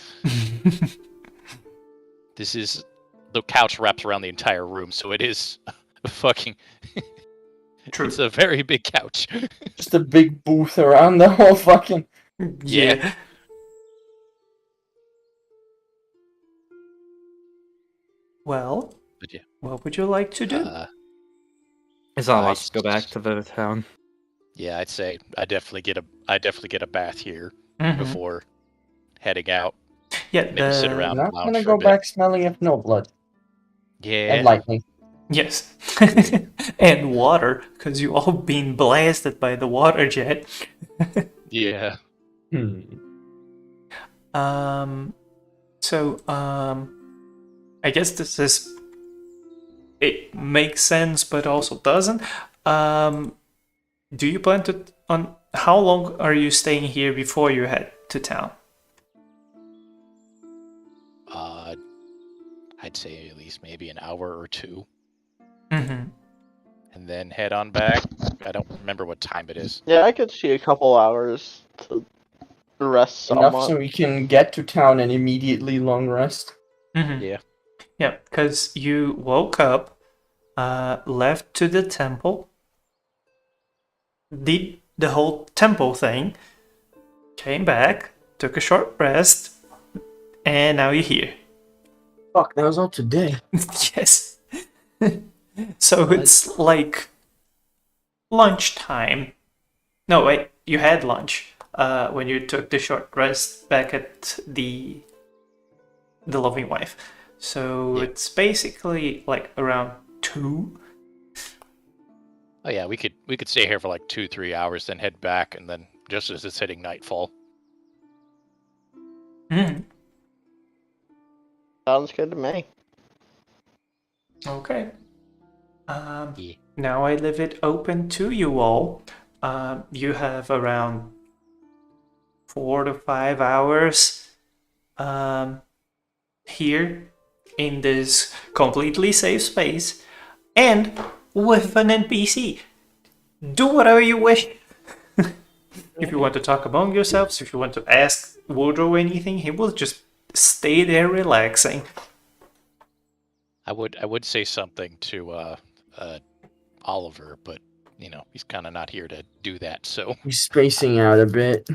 The couch wraps around the entire room, so it is fucking. True. It's a very big couch. Just a big booth around the whole fucking. Yeah. Well, But yeah. what would you like to do? It's not I allowed to go back to the town. Yeah, I'd say I definitely get a bath here Mhm. before heading out. Yeah, Maybe sit the around Not and lounge gonna for a go bit. back smelling of no blood Yeah. and lightning. yes, and water, because you all been blasted by the water jet. Yeah. Hmm. Um, so I guess this is it makes sense, but also doesn't. Do you plan to on how long are you staying here before you head to town? Uh, I'd say at least maybe an hour or two, Mm-hmm. and then head on back. I don't remember what time it is. Yeah, I could see a couple hours to rest Enough somewhat. so we can get to town and immediately long rest. Mm-hmm. Yeah. Yeah, because you woke up, left to the temple, did the whole temple thing, came back, took a short rest, and now you're here. Fuck, that was all today. yes. So it's like lunchtime. No, wait, you had lunch when you took the short rest back at the loving wife. So Yeah. it's basically like around 2. Oh yeah, we could stay here for like 2-3 hours, then head back, and then just as it's hitting nightfall. Mm, Sounds good to me. okay. Yeah. Now I leave it open to you all. You have around 4 to 5 hours here in this completely safe space and with an NPC. Do whatever you wish. If you want to talk among yourselves, if you want to ask Woodrow anything, he will just stay there relaxing. I would say something to Oliver, but you know he's kind of not here to do that. So He's spacing out a bit.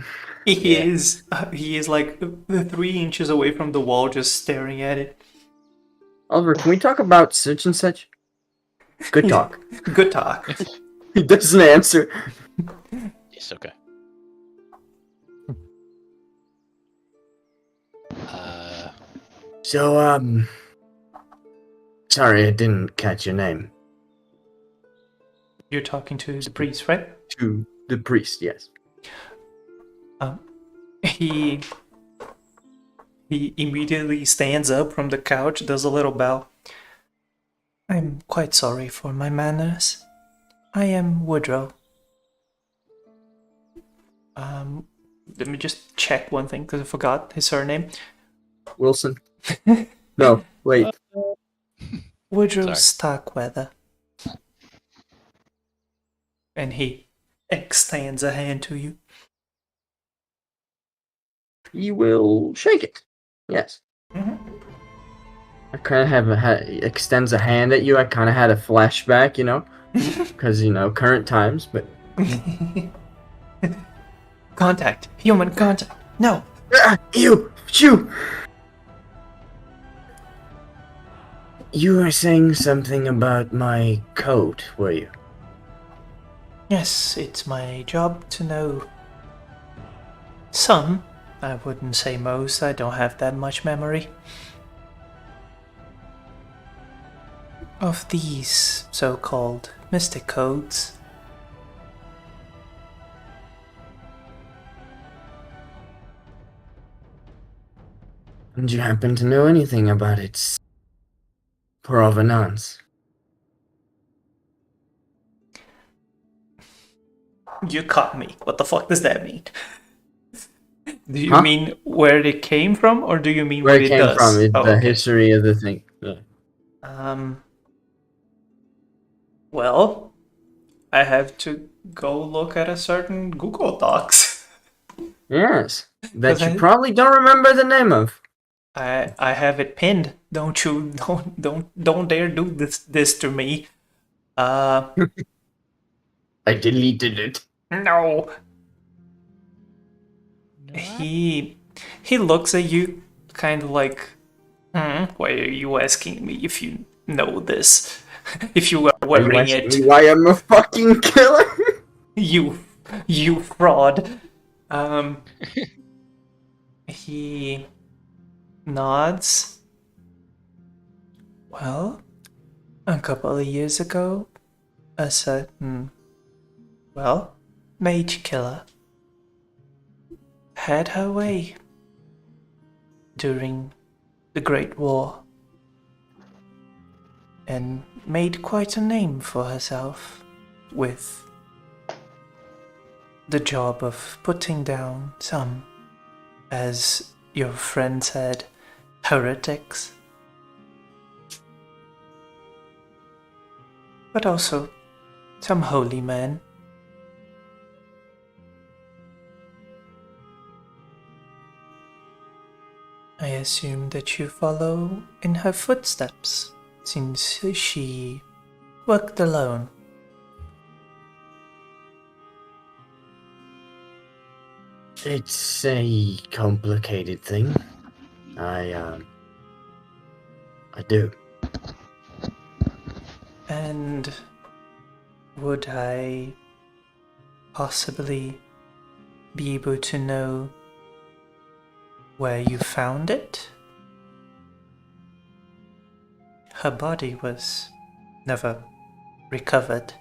He Yeah. is like 3 inches away from the wall, just staring at it. Oliver, can we talk about such and such? Good talk. Good talk. He doesn't answer. it's okay. So, sorry, I didn't catch your name. You're talking to the priest, right? To the priest, yes. He immediately stands up from the couch, does a little bow. I'm quite sorry for my manners. I am Woodrow. Let me just check one thing because I forgot his surname. Wilson. No, wait. Woodrow Sorry. Starkweather. And he extends a hand to you. He will shake it. Yes. Mhm. I kind of extends a hand at you. I kind of had a flashback, because current times. But Contact. Human contact. No. you, shoo. You were saying something about my coat, were you? Yes, it's my job to know. Some. I wouldn't say most. I don't have that much memory. Of these so-called mystic codes. And you happen to know anything about its provenance? You caught me. What the fuck does that mean? Do you Huh? mean where it came from, or do you mean Where what it it came does? from, Oh, the okay. history of the thing. Yeah. Well, I have to go look at a certain Google Docs. Yes, that you I- probably don't remember the name of. I have it pinned. Don't you don't dare do this to me. I deleted it. No. He looks at you, kind of like, why are you asking me if you know this? If you were Are you wearing asking it, me why I'm a fucking killer? you you fraud. He nods. Well, a couple of years ago, a certain, well, mage killer had her way during the Great War and made quite a name for herself with the job of putting down some, as your friend said, heretics. But also some holy men. I assume that you follow in her footsteps, since she worked alone. It's a complicated thing. I do. And would I possibly be able to know where you found it? Her body was never recovered.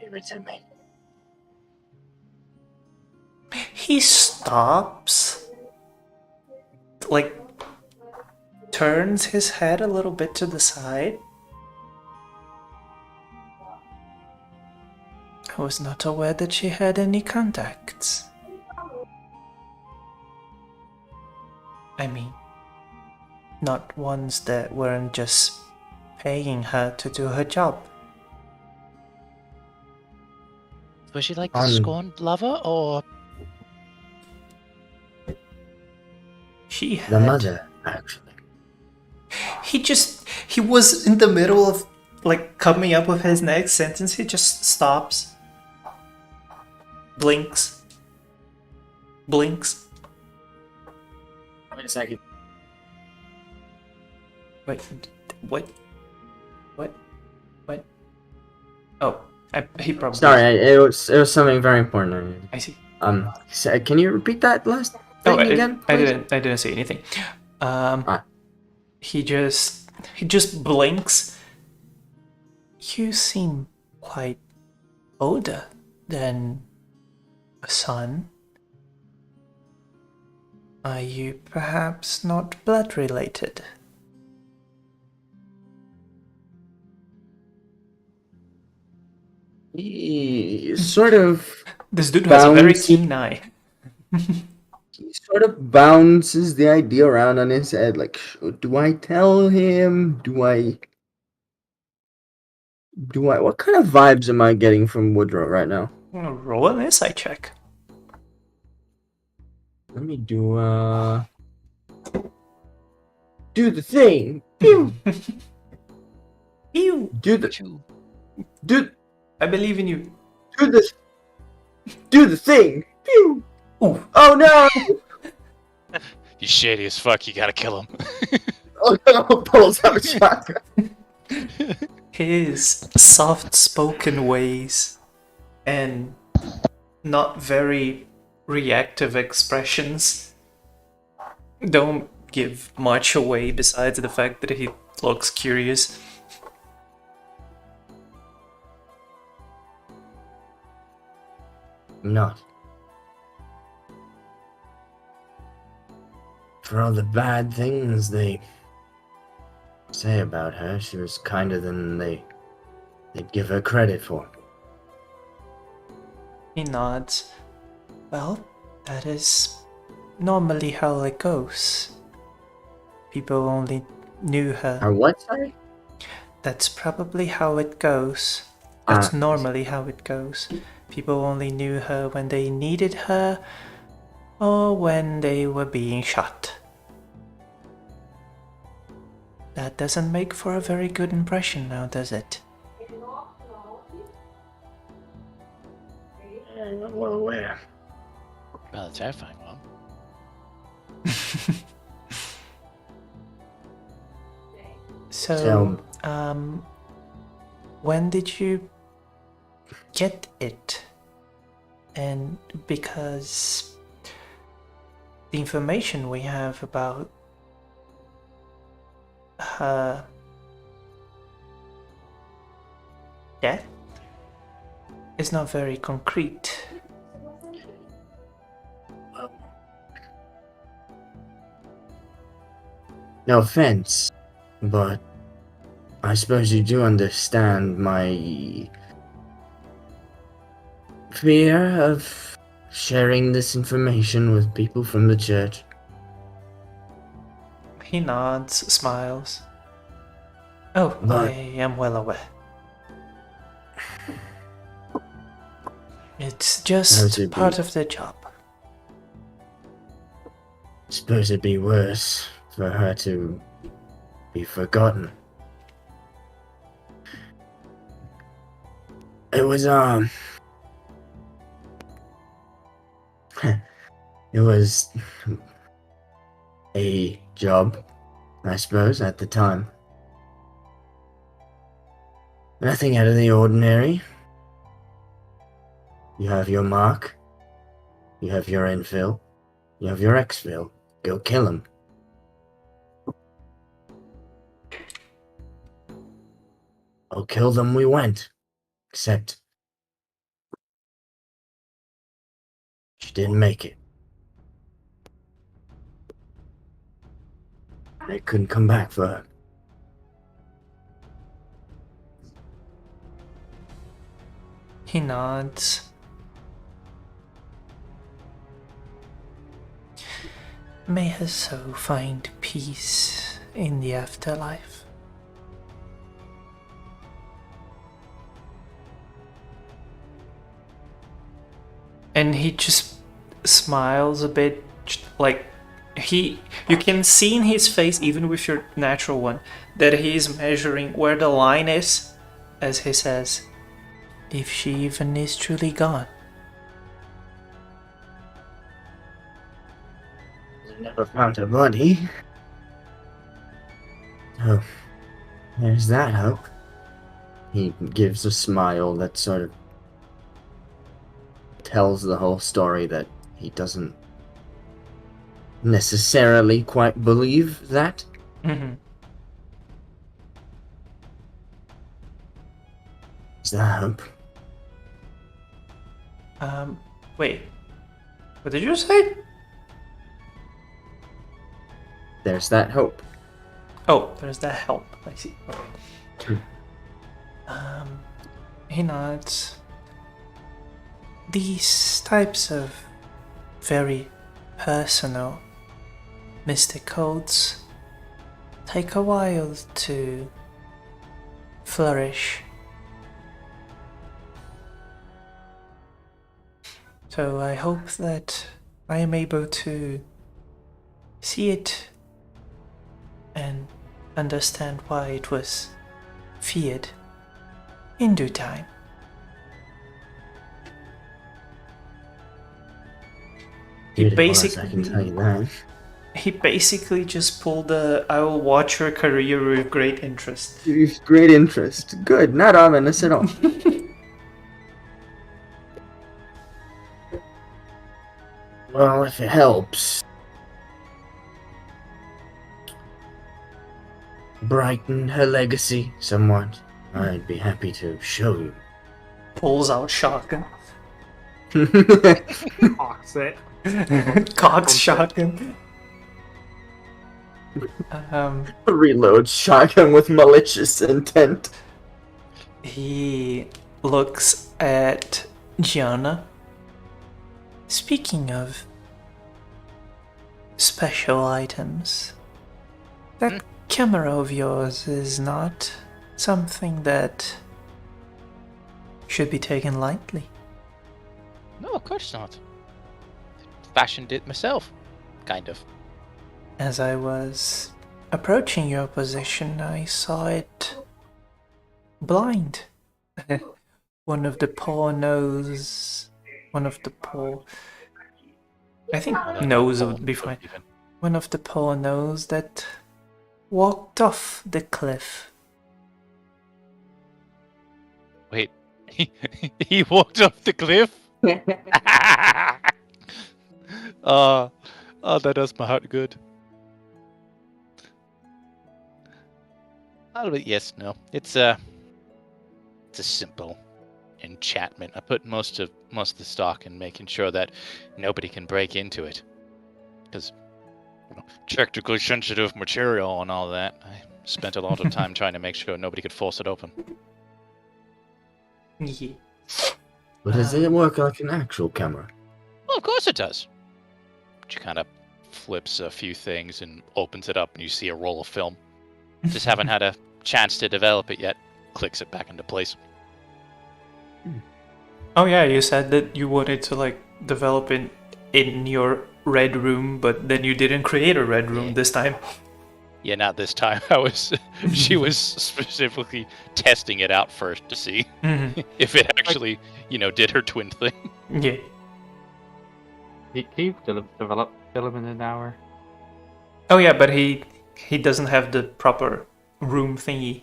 Give it to me. He stops, like, turns his head a little bit to the side. I was not aware that she had any contacts. I mean, not ones that weren't just paying her to do her job. Was she like the scorned lover, or She had... The mother, actually. He was in the middle of, like, coming up with his next sentence. He just stops. Blinks. Blinks. Wait a second. Wait, what? What? What? Oh, he probably... Sorry, it was something very important. I see. Can you repeat that last thing again? I Please? didn't say anything. He just blinks. You seem quite older than a son. Are you perhaps not blood related? He sort of This dude has a very bounces- keen eye. He sort of bounces the idea around on his head, like, do I tell him? Do I? What kind of vibes am I getting from Woodrow right now? Roll an insight check. Let me do the thing. Pew. Ew! Do I believe in you. do the thing. Pew. Ooh. Oh no! he's shady as fuck? You gotta kill him. Oh no! Pulls out a shotgun. His soft-spoken ways and not very reactive expressions don't give much away besides the fact that he looks curious. Not. For all the bad things they say about her, she was kinder than they'd give her credit for. He nods. Well, that is normally how it goes. People only knew her. Or what, sorry? That's probably how it goes. That's normally how it goes. People only knew her when they needed her or when they were being shot. That doesn't make for a very good impression now, does it? well aware. Well, a terrifying one. So, when did you get it? And because the information we have about her death is not very concrete. No offense, but I suppose you do understand my fear of sharing this information with people from the church. He nods, smiles. Oh, I am well aware. It's just part of the job. Suppose it'd be worse for her to be forgotten. It was, it was a job, I suppose, at the time. Nothing out of the ordinary. You have your mark. You have your infill. You have your exfil. Go kill him. I'll kill them we went. Except she didn't make it. They couldn't come back for her. He nods. May her soul find peace in the afterlife. And he just smiles a bit, like you can see in his face, even with your natural one, that he is measuring where the line is, as he says, if she even is truly gone. Never found her body. Oh, there's that hope. He gives a smile that sort of tells the whole story that he doesn't necessarily quite believe that. Mm-hmm. Is that hope? Wait. What did you say? There's that hope. Oh, there's that help. I see. Okay. True. He nods. These types of very personal mystic codes take a while to flourish. So I hope that I am able to see it and understand why it was feared in due time. I can tell you that. He basically just pulled the I will watch your career with great interest. Great interest. Good. Not ominous at all. Well, if it helps. Brighten her legacy somewhat, I'd be happy to show you. Pulls out shotgun. Cocks it. Cocks shotgun. Reload shotgun with malicious intent. He looks at Gianna. Speaking of special items, that camera of yours is not something that should be taken lightly. No, of course not. Fashioned it myself, kind of. As I was approaching your position, I saw it blind. One of the paw nose One of the poor. I think Oh, they're not nose full, would be so fine. even. One of the poor nose that walked off the cliff. Wait, he walked off the cliff? Oh, that does my heart good. Yes, no. It's a simple enchantment. I put most of the stock in making sure that nobody can break into it. Because technically sensitive material and all that. I spent a lot of time trying to make sure nobody could force it open. Yeah. But does it work like an actual camera? Well, of course it does. She kind of flips a few things and opens it up, and you see a roll of film. Just haven't had a chance to develop it yet. Clicks it back into place. Oh yeah, you said that you wanted to like develop it in your red room, but then you didn't create a red room this time. Yeah, not this time. She was specifically testing it out first to see if it actually, did her twin thing. Yeah. Can you develop film in an hour? Oh yeah, but he doesn't have the proper room thingy.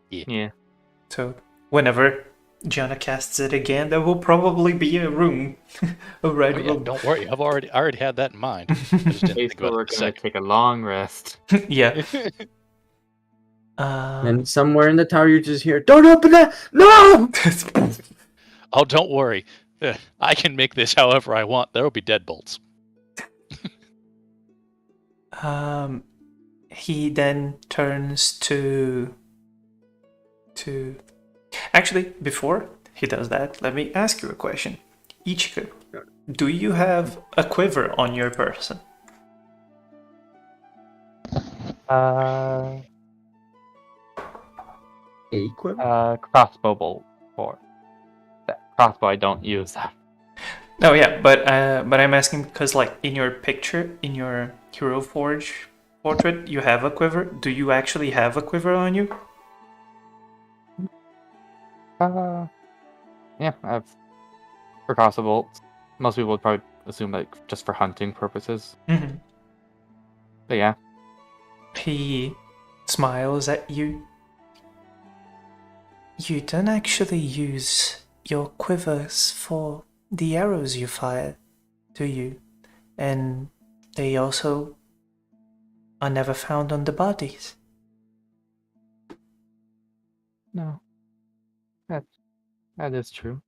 Yeah. So whenever Gianna casts it again, there will probably be a room, a red room. Don't worry, I already had that in mind. I just didn't think So about we're it a gonna second. take a long rest. Yeah. And somewhere in the tower you just hear, "Don't open that! No!" Oh, don't worry. I can make this however I want. There will be deadbolts. He then turns to actually, before he does that, let me ask you a question. Ichigo, do you have a quiver on your person? Crossbow bolt for that crossbow. I don't use that. No, yeah, but I'm asking because like in your picture, in your Hero Forge portrait, you have a quiver. Do you actually have a quiver on you? Yeah, I have for crossbow bolts. Most people would probably assume like just for hunting purposes. Mm-hmm. But yeah, He smiles at you. You don't actually use your quivers for the arrows you fire, do you? And they also are never found on the bodies. no, that is true.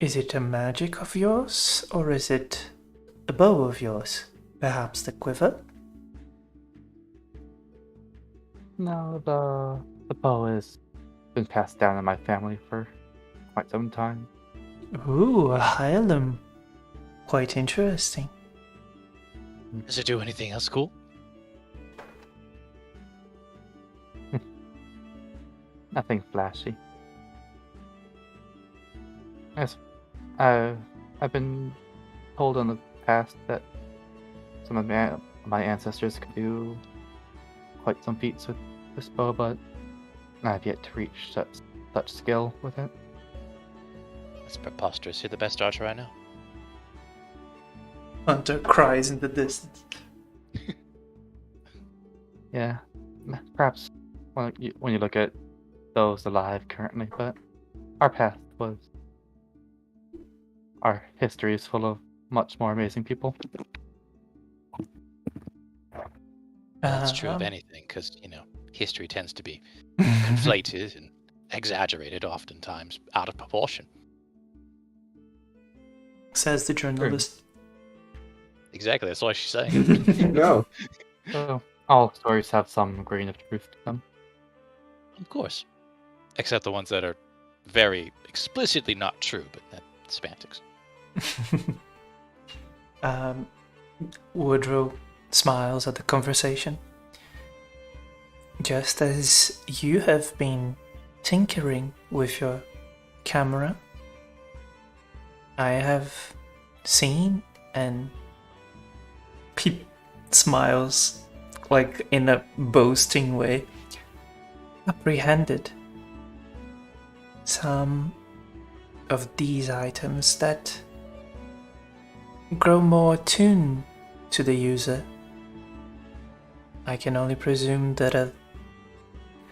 Is it a magic of yours, or is it a bow of yours? Perhaps the quiver? No, the bow has been passed down in my family for quite some time. Ooh, a heirloom. Quite interesting. Does it do anything else cool? Nothing flashy. Yes, I've been told in the past that some of my ancestors could do quite some feats with this bow, but I've yet to reach such skill with it. That's preposterous. You're the best archer I know. Hunter cries in the distance. Yeah, perhaps when you look at those alive currently, but our history is full of much more amazing people. That's true of anything, because, history tends to be conflated and exaggerated oftentimes out of proportion. Says the journalist. Exactly, that's what she's saying. No. So all stories have some grain of truth to them. Of course. Except the ones that are very explicitly not true, but that's semantics. Woodrow smiles at the conversation. Just as you have been tinkering with your camera, I have seen and he smiles like in a boasting way, apprehended some of these items that grow more attuned to the user. I can only presume that a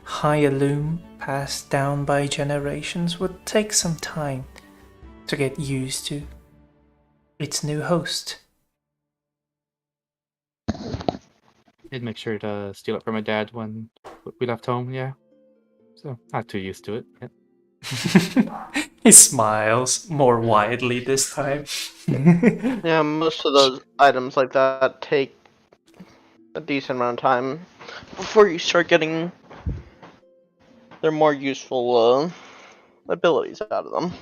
higher loom passed down by generations would take some time to get used to its new host. Did make sure to steal it from my dad when we left home, yeah. So, not too used to it yet. He smiles more widely this time. Yeah, most of those items like that take a decent amount of time before you start getting their more useful abilities out of them.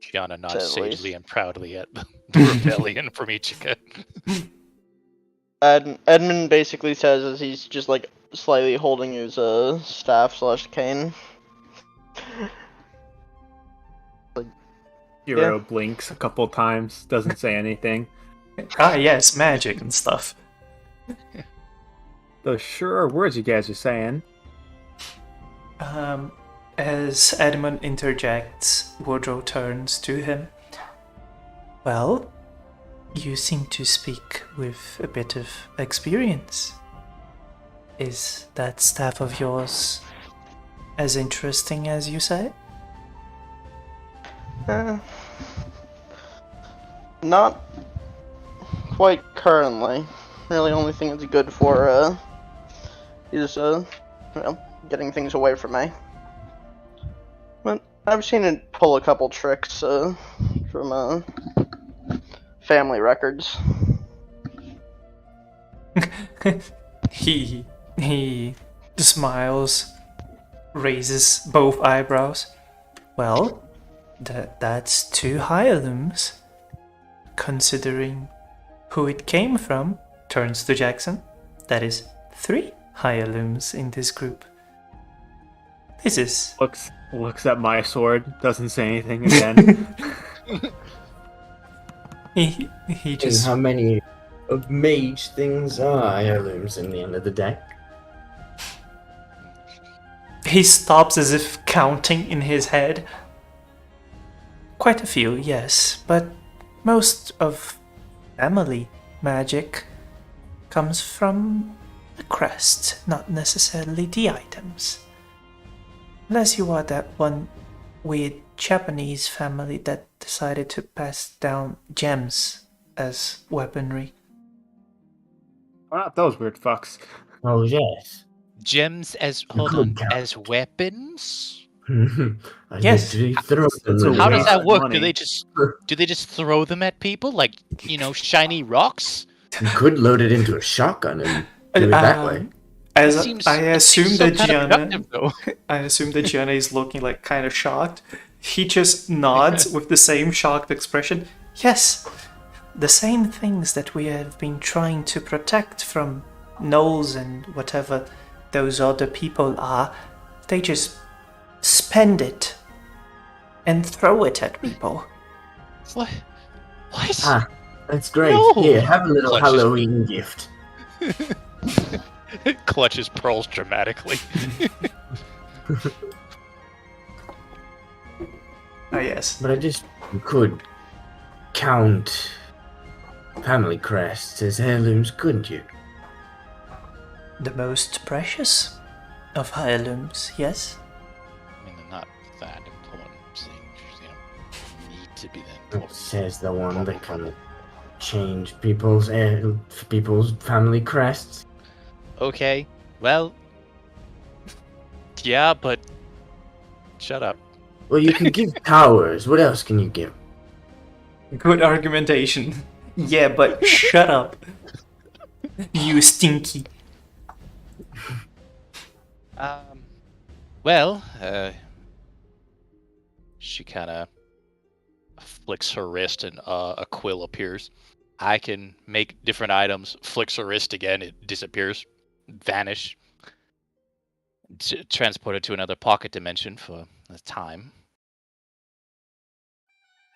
Gianna At nods least. sagely and proudly at the rebellion from Ichika. Edmund basically says as he's just like slightly holding his staff / cane. Hero blinks a couple times, doesn't say anything. Ah, yes, magic and stuff. Those sure are words you guys are saying. As Edmund interjects, Woodrow turns to him. Well, you seem to speak with a bit of experience. Is that staff of yours as interesting as you say? Not quite currently. Really, only thing it's good for is getting things away from me. But I've seen it pull a couple tricks from family records. He smiles, raises both eyebrows. Well, that's 2 hirelooms. Considering who it came from, turns to Jackson. That is 3 hirelooms in this group. This is Looks at my sword, doesn't say anything again. he And just how many of mage things are heirlooms in the end of the day? he stops as if counting in his head. Quite a few, yes, but most of family magic comes from the crest, not necessarily the items. Unless you are that one weird Japanese family that decided to pass down gems as weaponry. Well, not those weird fucks. Oh, yes. Gems as You could count. as weapons? I Yes. literally throw them It's a away. How does waste that of work? money. Do they just throw them at people like, shiny rocks? You could load it into a shotgun and do it that way. As It I assume seems that so Gianna, counterproductive, though. I assume that Gianna is looking like kind of shocked. He just nods with the same shocked expression. Yes, the same things that we have been trying to protect from gnolls and whatever those other people are, they just spend it and throw it at people. What? What? Ah, that's great. No. Here, have a little Clutches. Halloween gift. Clutches pearls dramatically. Ah, yes. But you could count family crests as heirlooms, couldn't you? The most precious of heirlooms, yes. I mean, they're not that important things, need to be that It important. says the one that can change people's family crests. Okay, well, yeah, but shut up. Well, you can give powers. What else can you give? Good argumentation. Yeah, but shut up. You stinky. Well, she kind of flicks her wrist and a quill appears. I can make different items, flicks her wrist again, it disappears, vanish, transport it to another pocket dimension for the time.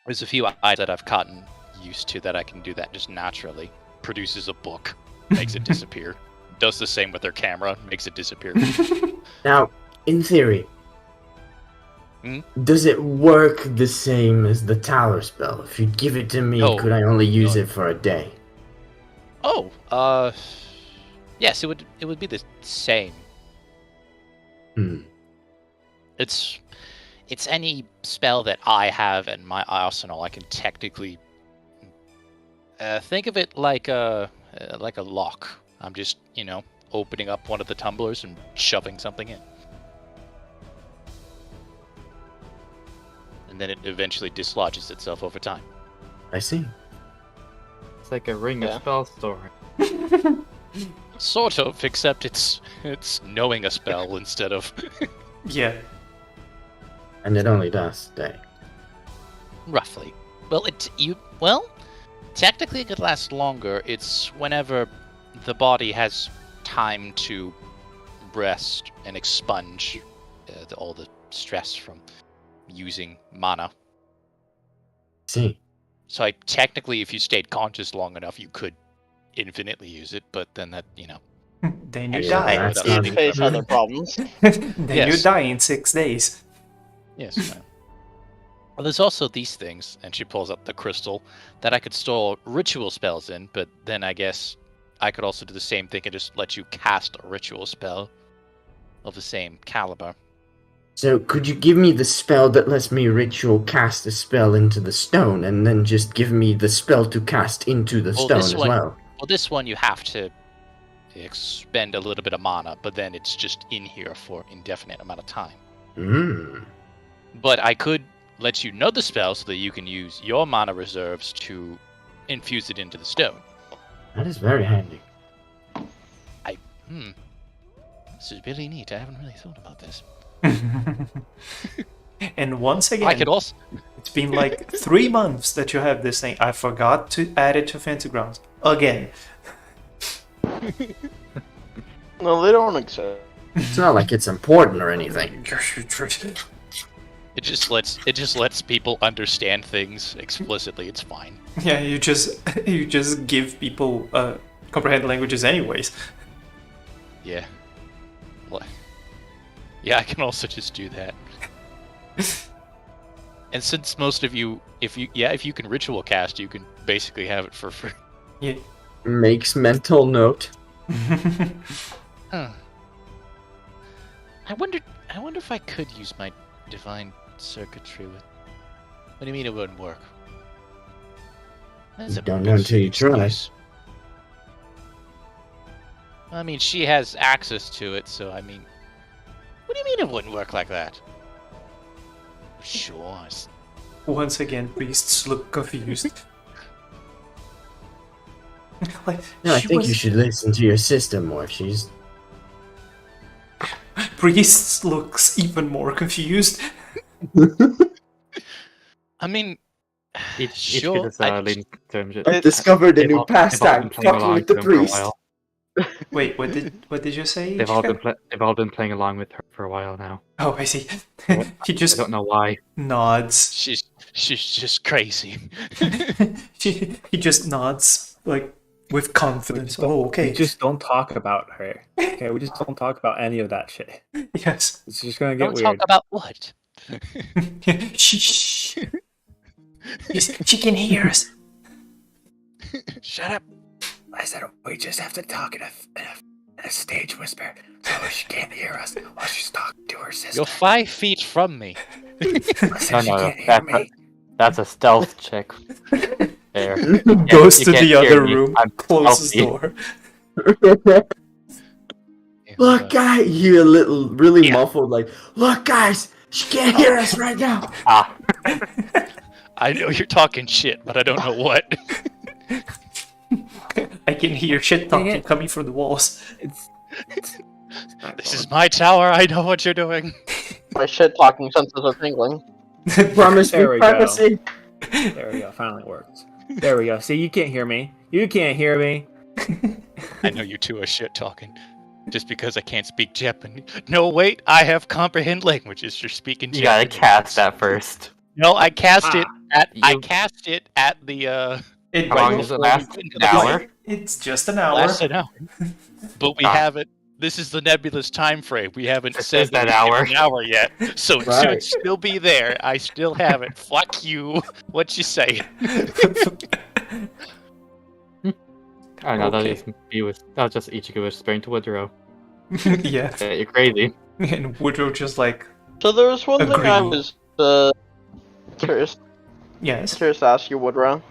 There's a few items that I've gotten used to that I can do that just naturally. Produces a book, makes it disappear. Does the same with her camera, makes it disappear. Now, in theory, Does it work the same as the Tower spell? If you give it to me, No. could I only use No. it for a day? Oh, yes, it would be the same. Hmm. It's any spell that I have in my arsenal. I can technically think of it like a lock. I'm just opening up one of the tumblers and shoving something in, and then it eventually dislodges itself over time. I see. It's like a ring Yeah. of spell story. Sort of, except it's knowing a spell instead of Yeah. And it only does a day. roughly. Well, technically it could last longer. It's whenever the body has time to rest and expunge all the stress from using mana. See. So technically, if you stayed conscious long enough, you could infinitely use it. But then that Then you Yeah, die. that's You'd not- face other problems. Then you Yes. die in 6 days. Yes. Well, there's also these things, and she pulls up the crystal that I could store ritual spells in. But then I guess I could also do the same thing and just let you cast a ritual spell of the same caliber. So could you give me the spell that lets me ritual cast a spell into the stone, and then just give me the spell to cast into the Well, stone this as one- well? Well, this one you have to expend a little bit of mana, but then it's just in here for indefinite amount of time. Hmm. But I could let you know the spell so that you can use your mana reserves to infuse it into the stone. That is very handy. This is really neat. I haven't really thought about this. And once again, I could also. it's been like 3 months that you have this thing. I forgot to add it to Fancy Grounds. Again. No, they don't accept. It's not like it's important or anything. It just lets people understand things explicitly. It's fine. Yeah, you just give people comprehend languages anyways. Yeah. Well, yeah, I can also just do that. And since most of you, if you can ritual cast, you can basically have it for free. Yeah. Makes mental note. Huh. I wonder if I could use my divine circuitry with. What do you mean it wouldn't work? That's You don't know until you try. excuse. I mean, she has access to it, so I mean, what do you mean it wouldn't work like that? Sure. Once again, priests look confused. Like, No, I she think was- you should listen to your sister more. She's Priests looks even more confused. I mean, Each sure. kid is leading terms. I've discovered a new pastime, playing fucking along with the to him for a priest. while. Wait, what did you say? They've all Chika? been playing along with her for a while now. Oh, I see. I He just don't know why. nods. she's just crazy. He just nods like with confidence. Oh, okay. We just don't talk about her. Okay, we just don't talk about any of that shit. Yes. It's just gonna get Don't weird. talk about what? Shh. She can hear us. Shut up. I said we just have to talk in a stage whisper so she can't hear us while she's talking to her sister. You're 5 feet from me. No, that's a stealth check. There. Goes you to can't the hear other me. room, I'm closes stealthy. door. Look, guys, you a little, really Yeah. muffled, like, look, guys, she can't hear us right now. Ah, I know you're talking shit, but I don't know what. I can hear shit talking coming from the walls. This is my tower. I know what you're doing. My shit talking senses are tingling. Promise me There we go. privacy. There we go. Finally worked. There we go. See, you can't hear me. You can't hear me. I know you two are shit talking. Just because I can't speak Japanese. No, wait. I have comprehend languages. You're speaking you gotta Japanese. cast that first. No, I cast it at. I You- cast it at the. It How long does it last? An hour? It's just an hour. Last an hour. But we Ah. have it. this is the nebulous time frame. We haven't This said is that we hour. hit an hour yet, so it Right. should still be there. I still have it. Fuck you. What you say? I know Okay. that'll just Ichigo whispering to Woodrow. Yeah. Yeah, you're crazy. And Woodrow just like, So there was one thing I Agree. was curious yes. to ask you, Woodrow.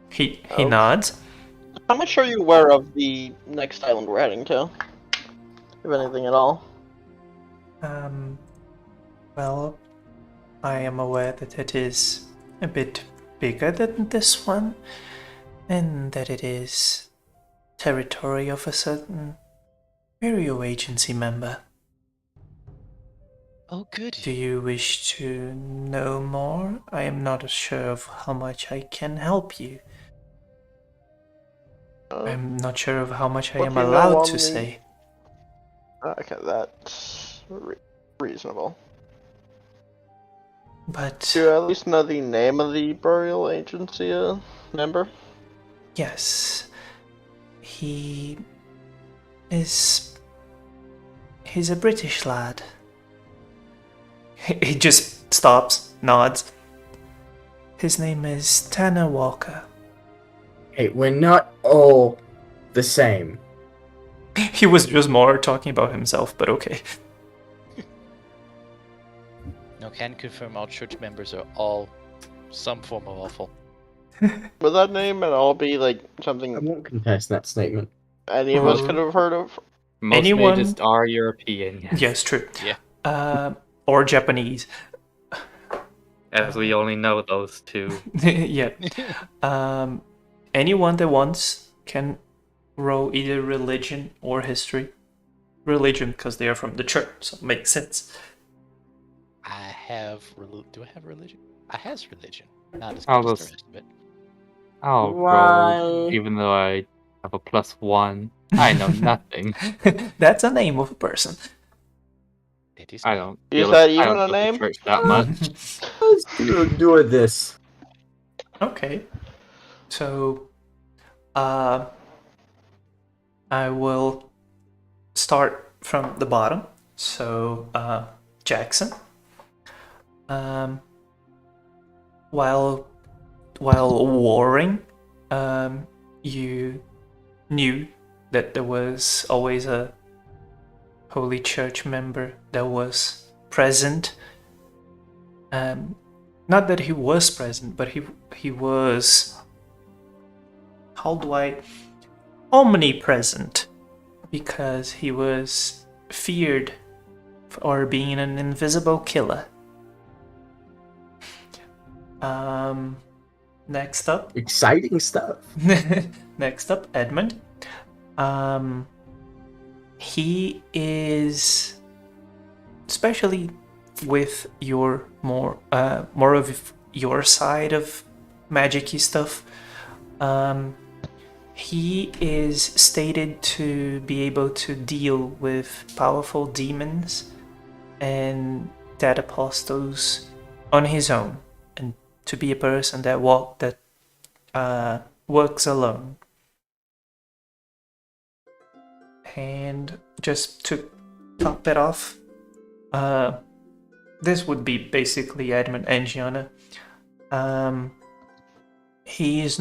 He Oh. nods. How much are you aware of the next island we're heading to? If anything at all. Well, I am aware that it is a bit bigger than this one, and that it is territory of a certain Bureau agency member. Oh, good. Do you wish to know more? I am not sure of how much I can help you. I'm not sure of how much I What am do you know allowed on to the- say. Okay, that's reasonable. But Do you at least know the name of the burial agency member? yes, he's a British lad. He just stops, nods. His name is Tanner Walker. Hey, we're not all the same. He was just more talking about himself, but okay. No, can confirm all church members are all some form of awful. Would that name at all be like I something won't contest that statement. any of us Well, could have heard of? Most Anyone- mages are European, yes. Yes, true. Yeah. Or Japanese. As we only know those two. Yeah. Anyone that wants can roll either religion or history. Religion, because they are from the church, so it makes sense. I have. Do I have religion? I has religion. Not as I'll good as the just- rest of it. I'll Why? roll, even though I have a +1. I know nothing. That's a name of a person. It is. I don't. Is feel that I even don't a go to name? church that much. Let's do this. Okay. So, I will start from the bottom. So, Jackson. While warring, you knew that there was always a Holy Church member that was present. Not that he was present, but he was, omnipresent, because he was feared for being an invisible killer. Next up, Exciting stuff. next up, Edmund. He is, especially with your more of your side of magic-y stuff. He is stated to be able to deal with powerful demons and dead apostles on his own, and to be a person that works alone. And just to top it off, this would be basically Edmund and Gianna. He is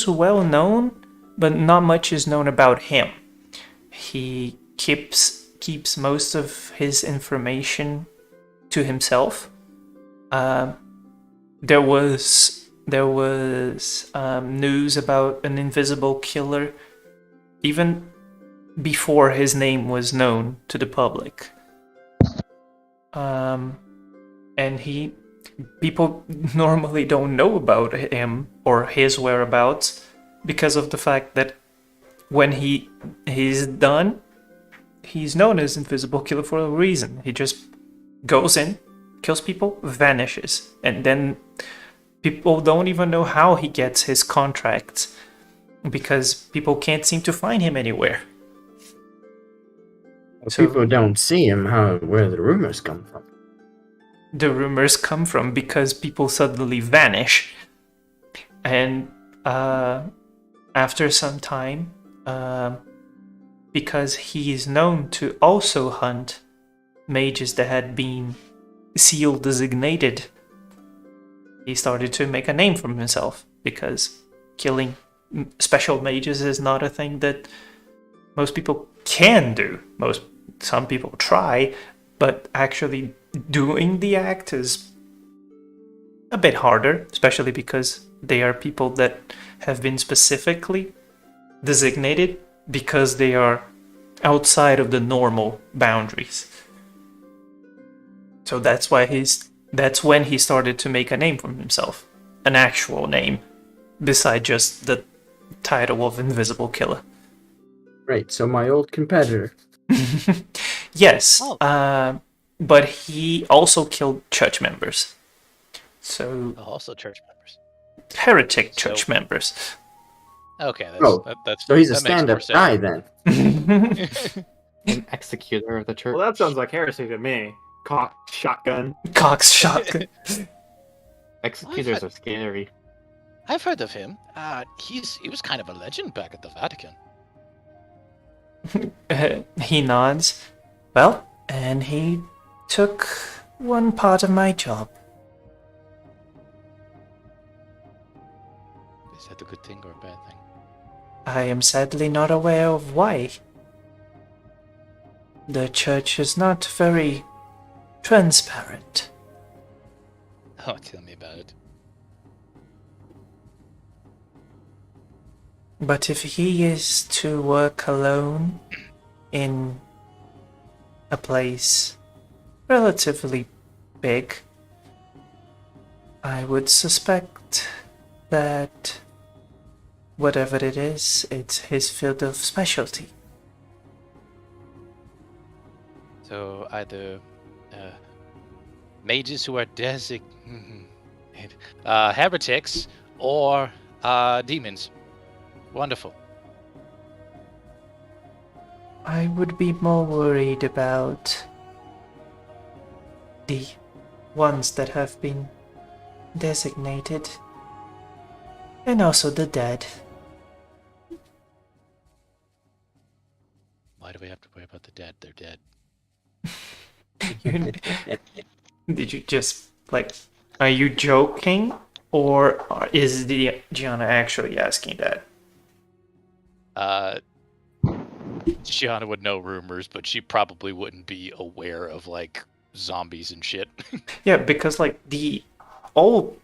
well known, but not much is known about him. He keeps most of his information to himself. There was news about an invisible killer even before his name was known to the public. And people normally don't know about him or his whereabouts because of the fact that when he's done, he's known as Invisible Killer for a reason. He just goes in, kills people, vanishes, and then people don't even know how he gets his contracts because people can't seem to find him anywhere. If So- people don't see him, where the rumors come from? The rumors come from because people suddenly vanish, and after some time, because he is known to also hunt mages that had been seal designated, he started to make a name for himself, because killing special mages is not a thing that most people can do. Some people try, but actually doing the act is a bit harder, especially because they are people that have been specifically designated because they are outside of the normal boundaries. So that's when he started to make a name for himself, an actual name, beside just the title of Invisible Killer. Right, so my old competitor. Yes, Oh. but he also killed church members. So Also church members. heretic So- church members. Okay, that's So he's a that makes more stand-up sense. guy then. An executor of the church. Well, that sounds like heresy to me. Cock shotgun. Cox shotgun. Executors are scary. I've heard of him. He was kind of a legend back at the Vatican. He nods. Well, and he took one part of my job. Is that a good thing or a bad thing? I am sadly not aware of why. The church is not very transparent. Oh, tell me about it. But if he is to work alone in a place relatively big, I would suspect that whatever it is, it's his field of specialty. So either mages who are designated heretics or demons. Wonderful. I would be more worried about the ones that have been designated, and also the dead. Why do we have to worry about the dead? They're dead. Did you just, are you joking? Or is Gianna actually asking that? Gianna would know rumors, but she probably wouldn't be aware of zombies and shit. Yeah, because the old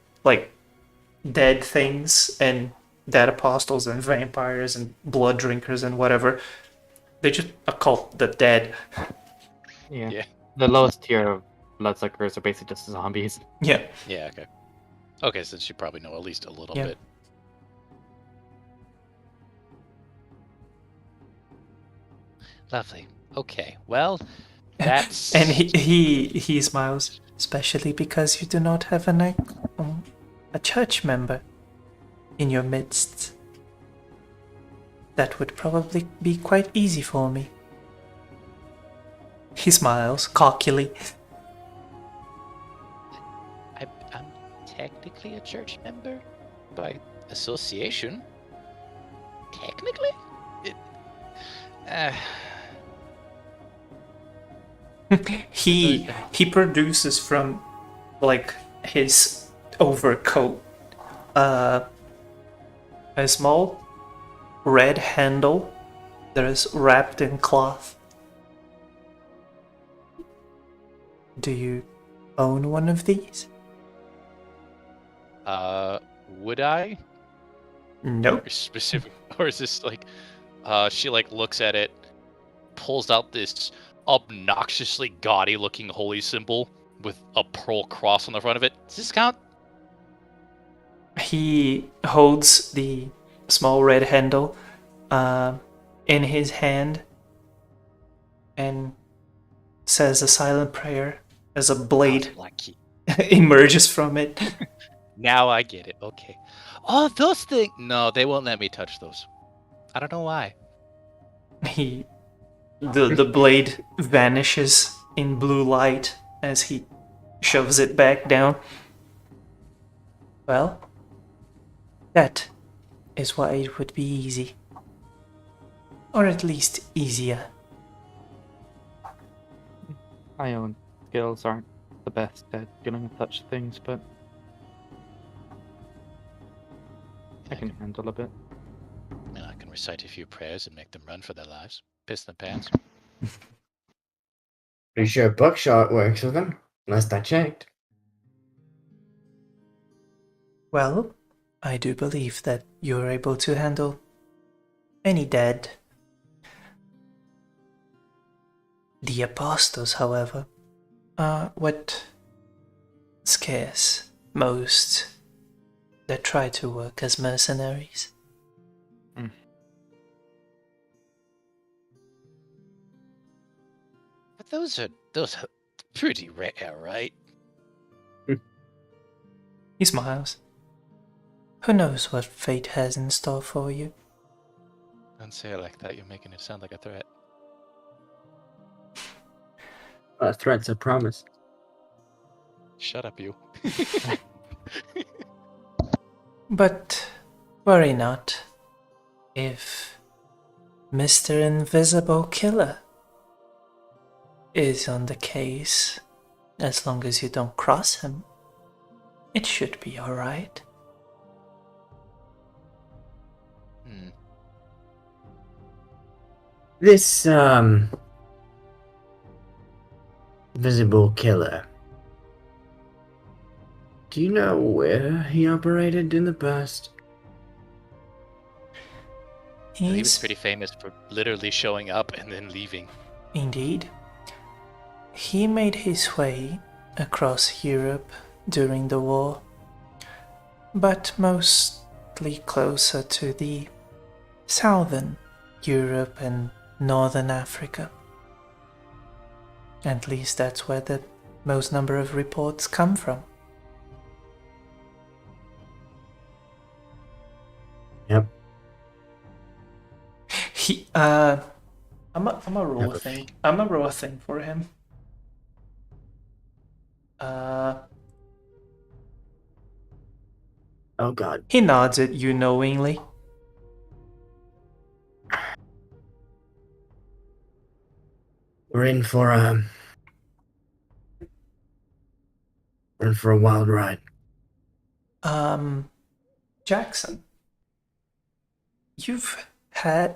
dead things and dead apostles and vampires and blood drinkers and whatever, they just occult the dead. Yeah. Yeah. The lowest tier of bloodsuckers are basically just zombies. Yeah. Yeah, okay. Okay, so she probably know at least a little Yeah. bit. Lovely. Okay, well, that's... And he smiles, especially because you do not have a church member in your midst. That would probably be quite easy for me. He smiles cockily. I'm technically a church member by association. Technically? He produces from his overcoat a small red handle that is wrapped in cloth. Do you own one of these? Would I? Nope. Or specific, or is this she looks at it, pulls out this obnoxiously gaudy looking holy symbol with a pearl cross on the front of it. Does this count? He holds the small red handle in his hand and says a silent prayer as a blade Lucky. emerges from it. Now I get it. Okay. Oh, those things. No, they won't let me touch those. I don't know why. The blade vanishes in blue light as he shoves it back down. Well, that is why it would be easy. Or at least easier. My own skills aren't the best at dealing with such things, but I can handle a bit. And I can recite a few prayers and make them run for their lives. Piss in the pants. Pretty sure buckshot works with them. Last I checked. Well, I do believe that you're able to handle any dead. The apostles, however, are what scares most that try to work as mercenaries. But those are pretty rare, right? He smiles. Who knows what fate has in store for you? Don't say it like that. You're making it sound like a threat. Threats, I promise. Shut up, you. But worry not. If Mr. Invisible Killer is on the case, as long as you don't cross him, it should be alright. This, visible killer. Do you know where he operated in the past? He was pretty famous for literally showing up and then leaving. Indeed. He made his way across Europe during the war, but mostly closer to the southern Europe and northern Africa. At least that's where the most number of reports come from. Yep. I'm a roll a thing. I'm a roll a thing for him. Oh god. He nods at you knowingly. We're in for a wild ride. Jackson, you've had...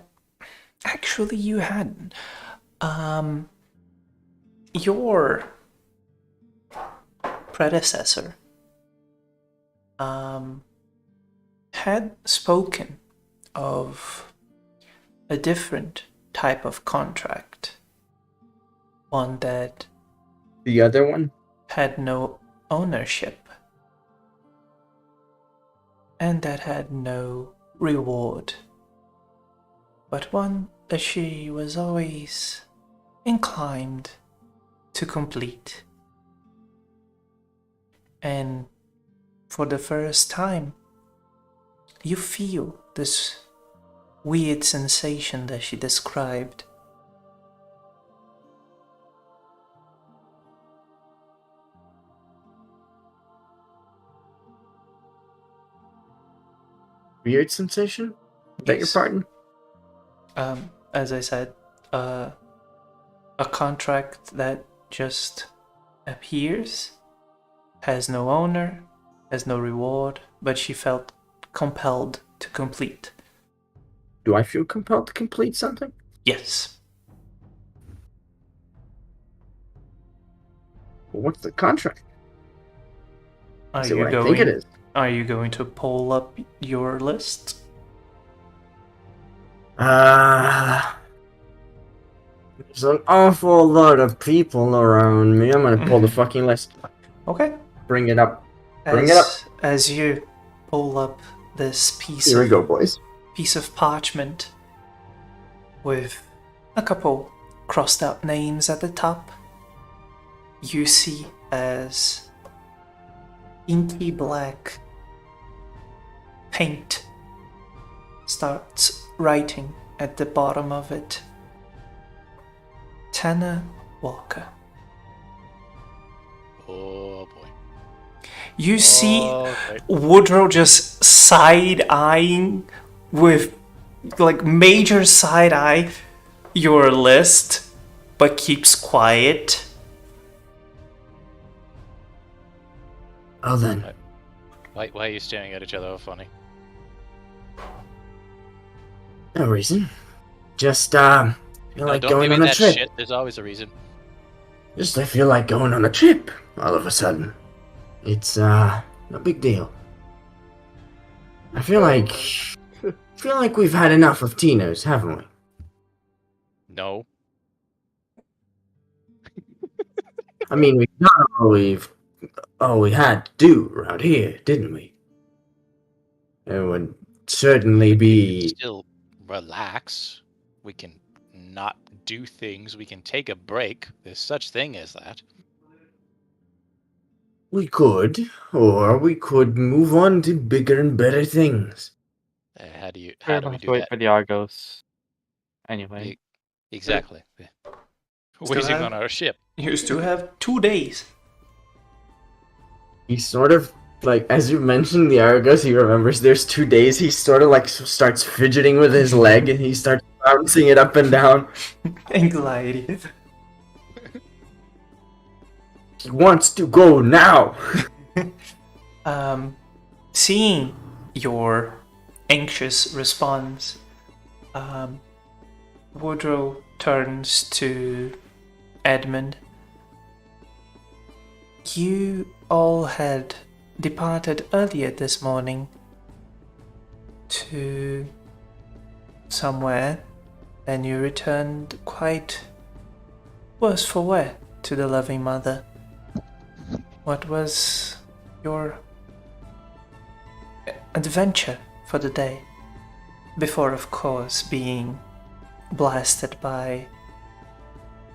Actually, you hadn't. Your predecessor, had spoken of a different type of contract. One that The other one? had no ownership. And that had no reward. But one that she was always inclined to complete. And for the first time, you feel this weird sensation that she described. Weird sensation? Beg your Yes. pardon? As I said, a contract that just appears, has no owner, has no reward, but she felt compelled to complete. Do I feel compelled to complete something? Yes. Well, what's the contract? Are Is it you what I going? think it is? Are you going to pull up your list? There's an awful lot of people around me. I'm gonna pull the fucking list. Okay. Bring it up. Bring it up. As you pull up this Here we go, boys. piece of parchment with a couple crossed out names at the top, you see as inky black paint starts writing at the bottom of it. Tanner Walker. Oh boy. You see Okay. Woodrow just side-eyeing with like major side eye your list, but keeps quiet. Well then, Why are you staring at each other? Funny. no reason. Just feel No, like don't going give me on a that trip. shit. There's always a reason. Just I feel like going on a trip all of a sudden. It's no big deal. I feel like we've had enough of Tino's, haven't we? No. I mean, we've done all we had to do around here, didn't we? It would certainly be. Still relax. We can not do things. We can take a break. There's such thing as that. We could, or we could move on to bigger and better things. How do We're we gonna have to do wait that? for the Argos. Anyway. Exactly. Still Waiting have- on our ship. You still have 2 days. He sort of, like, as you mentioned the Argos, he remembers there's 2 days, he sort of, like, starts fidgeting with his leg, and he starts bouncing it up and down. Anxiety. He wants to go now! Seeing your anxious response, Woodrow turns to Edmund. You all had departed earlier this morning to somewhere, and you returned quite worse for wear to the loving mother. What was your adventure for the day? Before, of course, being blasted by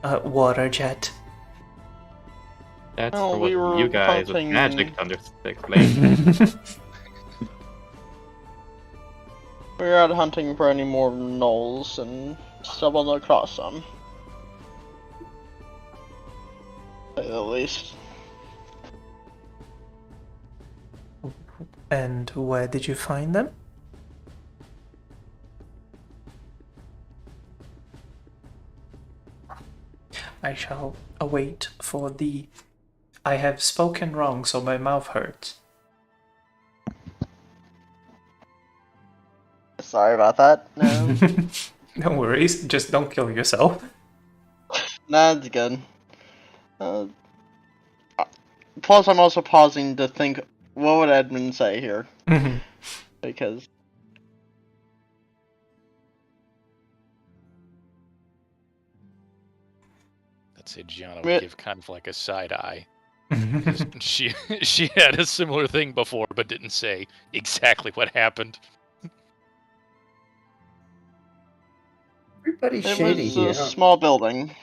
a water jet. That's No, for we what were you guys with hunting- magic to explain. We were out hunting for any more gnolls and stumbled across some. To say the least. And where did you find them? I shall await for the... I have spoken wrong, so my mouth hurts. Sorry about that. No, No worries, just don't kill yourself. nah, it's good. Plus, I'm also pausing to think, what would Edmund say here? Because I'd say Gianna Yeah. would give kind of like a side eye. She had a similar thing before, but didn't say exactly what happened. Everybody's it shady was here. a small building,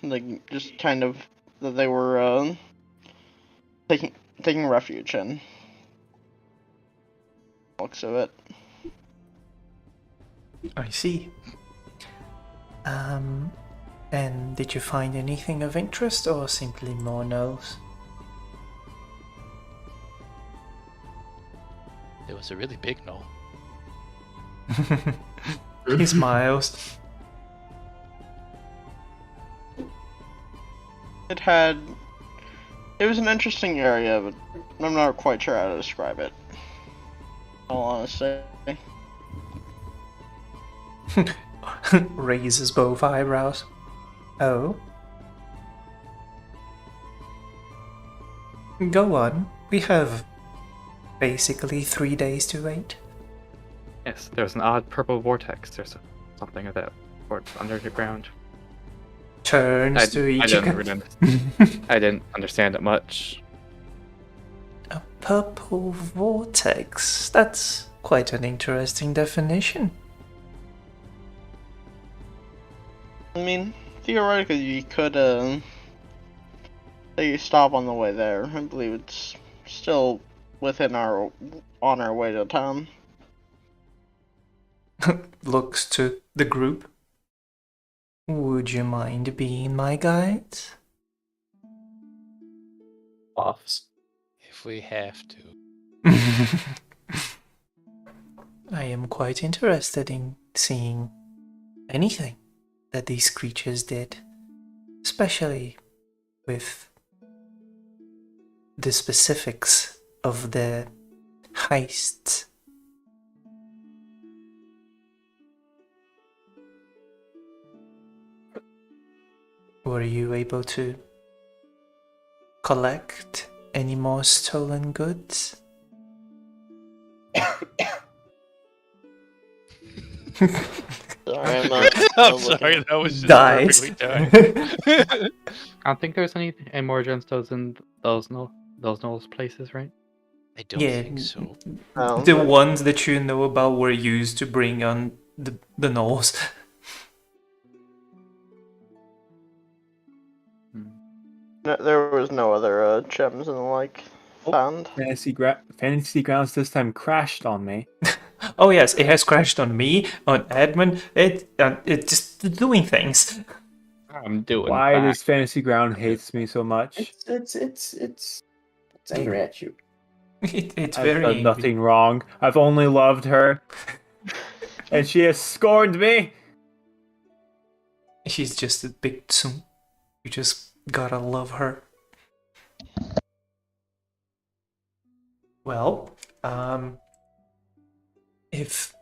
like just kind of that they were taking refuge in. Looks of it. I see. And did you find anything of interest or simply more no's? It was a really big no. He smiles. It was an interesting area, but I'm not quite sure how to describe it. In all honesty. Raises both eyebrows. Oh? Go on. We have basically 3 days to wait. Yes, there's an odd purple vortex. There's something of that or underground. Turns to I each didn't really I didn't understand it much. A purple vortex. That's quite an interesting definition. I mean, theoretically, you could take a stop on the way there. I believe it's still on our way to town. Looks to the group. Would you mind being my guide? Offs. If we have to. I am quite interested in seeing anything that these creatures did, especially with the specifics of the heists. Were you able to collect any more stolen goods? Sorry, I'm not. I'm looking. sorry, that was just Dies. perfectly timed. I don't think there's any more gemstones in those places, right? I don't Yeah, think so. the ones that you know about were used to bring on the gnolls. There was no other gems and the like found. Fantasy Grounds this time crashed on me. Oh yes, it has crashed on me, on Edmund. It just doing things. I'm doing Why fine. does Fantasy Ground hates me so much? It's angry at you. It's I've very done angry. nothing wrong. I've only loved her, and she has scorned me. She's just a big tsum. You just gotta love her. Well, if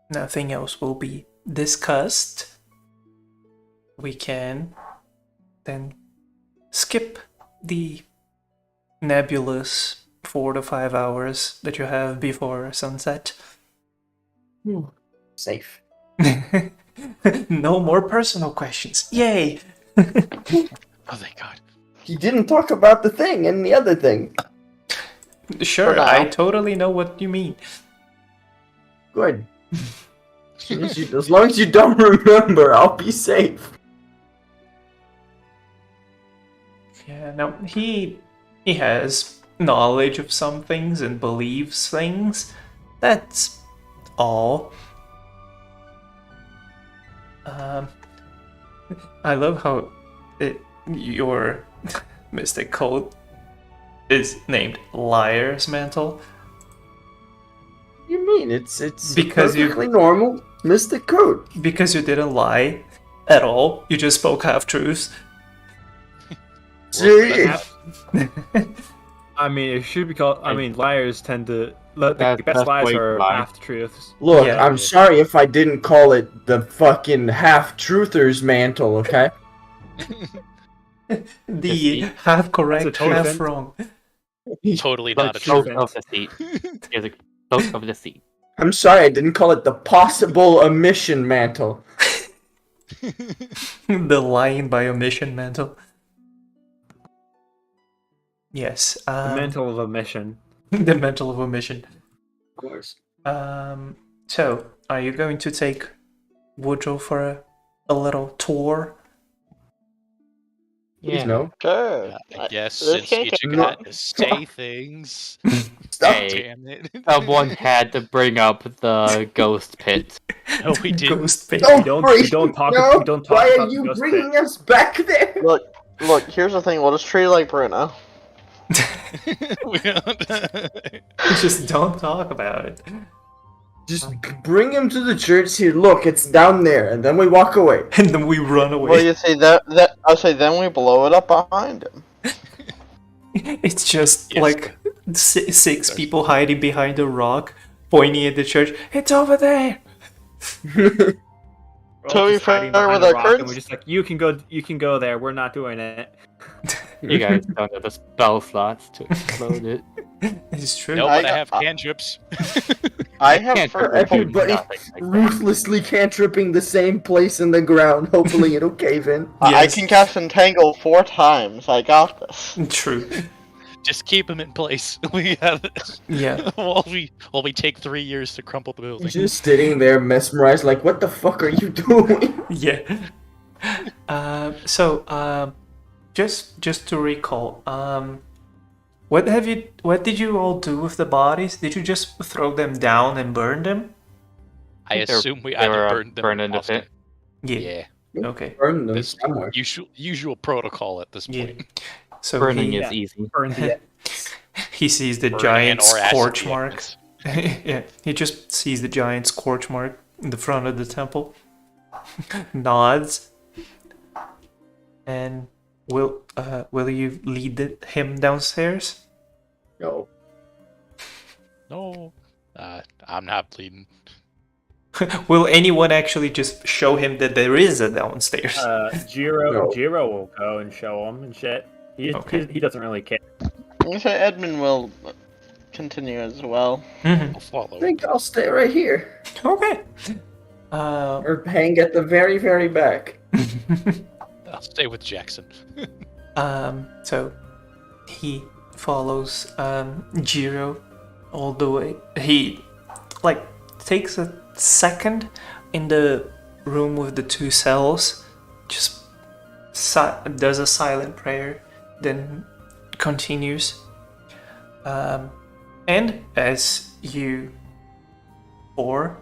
nothing else will be discussed, we can then skip the nebulous 4 to 5 hours that you have before sunset. Safe. No more personal questions. Yay! Oh, thank God. He didn't talk about the thing and the other thing. Sure, For now. I totally know what you mean. Good. As long as you don't remember, I'll be safe. Yeah, no, he has knowledge of some things and believes things. That's all. I love how your mystic code is named Liar's Mantle. What do you mean? It's Because you- perfectly normal mystic code. Because you didn't lie at all, you just spoke half truths. See? I mean, it should be called. I mean, liars tend to. The That's best lies way to are lie. half truths. Look, Yeah. I'm sorry if I didn't call it the fucking half-truther's mantle, okay? The half correct, That's a truth, half then. wrong. Totally The not a truth. truth. Close of the seat. Here's a close of the seat. I'm sorry I didn't call it the possible omission mantle. The lying by omission mantle. Yes. The mental of omission. The mantle of omission. Of course. So, are you going to take Woodrow for a little tour? Please no. Sure. I guess this since can't you get- two No. had to say things. Stop. Hey, Damn it. someone had to bring up the ghost pit. No, we didn't. Ghost pig. We don't talk. No, We don't talk why about are you Ghost bringing us back there? Look. Here's the thing. We'll just treat it like Bruno. We don't. Just don't talk about it. Just bring him to the church here. Look, it's down there, and then we walk away. And then we run away. Well, you see that I'll say then we blow it up behind him. It's just Yes. like six people hiding behind a rock, pointing at the church. It's over there. We're all To be just hiding fair, behind with a our rock, and curtains- we're just like, you can go there. We're not doing it. You guys don't have the spell slots to explode it. It's true. No, I but I have got- cantrips. I have can't for prevent everybody- nothing like that. Ruthlessly cantripping the same place in the ground. Hopefully it'll cave in. I Yes. can cast Entangle 4 times. I got this. True. Just keep them in place. We have Yeah. while we take 3 years to crumple the building. Just sitting there mesmerized, like, what the fuck are you doing? Yeah. Just to recall, what did you all do with the bodies? Did you just throw them down and burn them? I They were- assume we they were, either burned them burned or in the tossed them. pit. Yeah. Yeah, Okay. Burn them This- somewhere. usual protocol at this Yeah. point. So Burning he, is easy. Burn the he sees the Burn giant and or acid scorch the mark. evidence. Yeah, he just sees the giant scorch mark in the front of the temple, nods, and will you lead him downstairs? No. No, I'm not bleeding. Will anyone actually just show him that there is a downstairs? Jiro No. Jiro will go and show him and shit. Okay. He doesn't really care. I'm gonna say Edmund will continue as well. Mhm. I'll follow. I think I'll stay right here. Okay. Or hang at the very, very back. I'll stay with Jackson. So he follows Jiro all the way. He takes a second in the room with the two cells, just does a silent prayer, then continues. And as you four,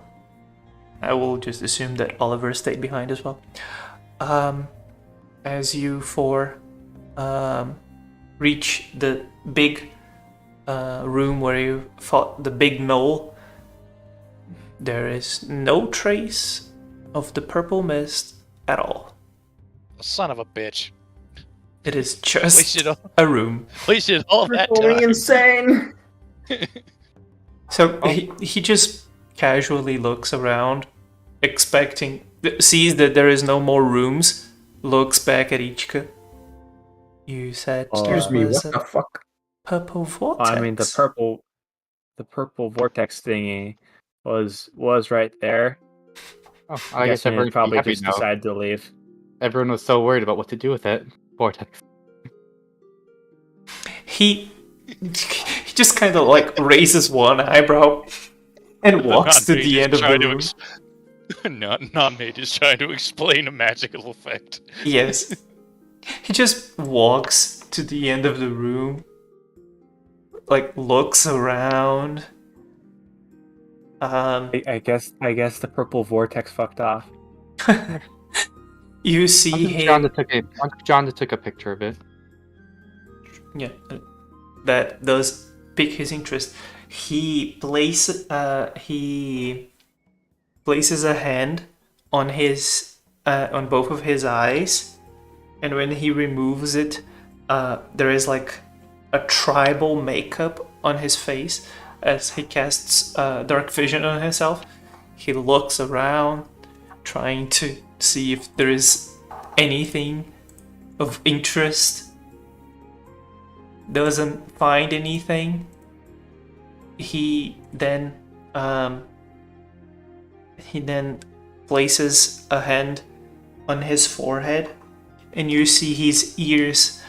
I will just assume that Oliver stayed behind as well. As you four reach the big room where you fought the big gnoll, there is no trace of the purple mist at all. Son of a bitch. It is just Wasted all, a room. wasted all that Going time. insane. So he just casually looks around, sees that there is no more rooms, looks back at Ichika. You said Excuse there me, was what a the fuck? purple vortex. I mean, the purple vortex thingy was right there. Oh, I guess Guessing it everyone probably happy just now. decided to leave. Everyone was so worried about what to do with it. Vortex. He just kind of like raises one eyebrow and walks to the end of the room. Non-mage is trying to explain a magical effect. Yes. He just walks to the end of the room, like looks around. I guess the purple vortex fucked off. You see him. John took a picture of it. Yeah, that does pique his interest. He places a hand on his on both of his eyes, and when he removes it, there is like a tribal makeup on his face as he casts dark vision on himself. He looks around, trying to see if there is anything of interest. Doesn't find anything. He then places a hand on his forehead, and you see his ears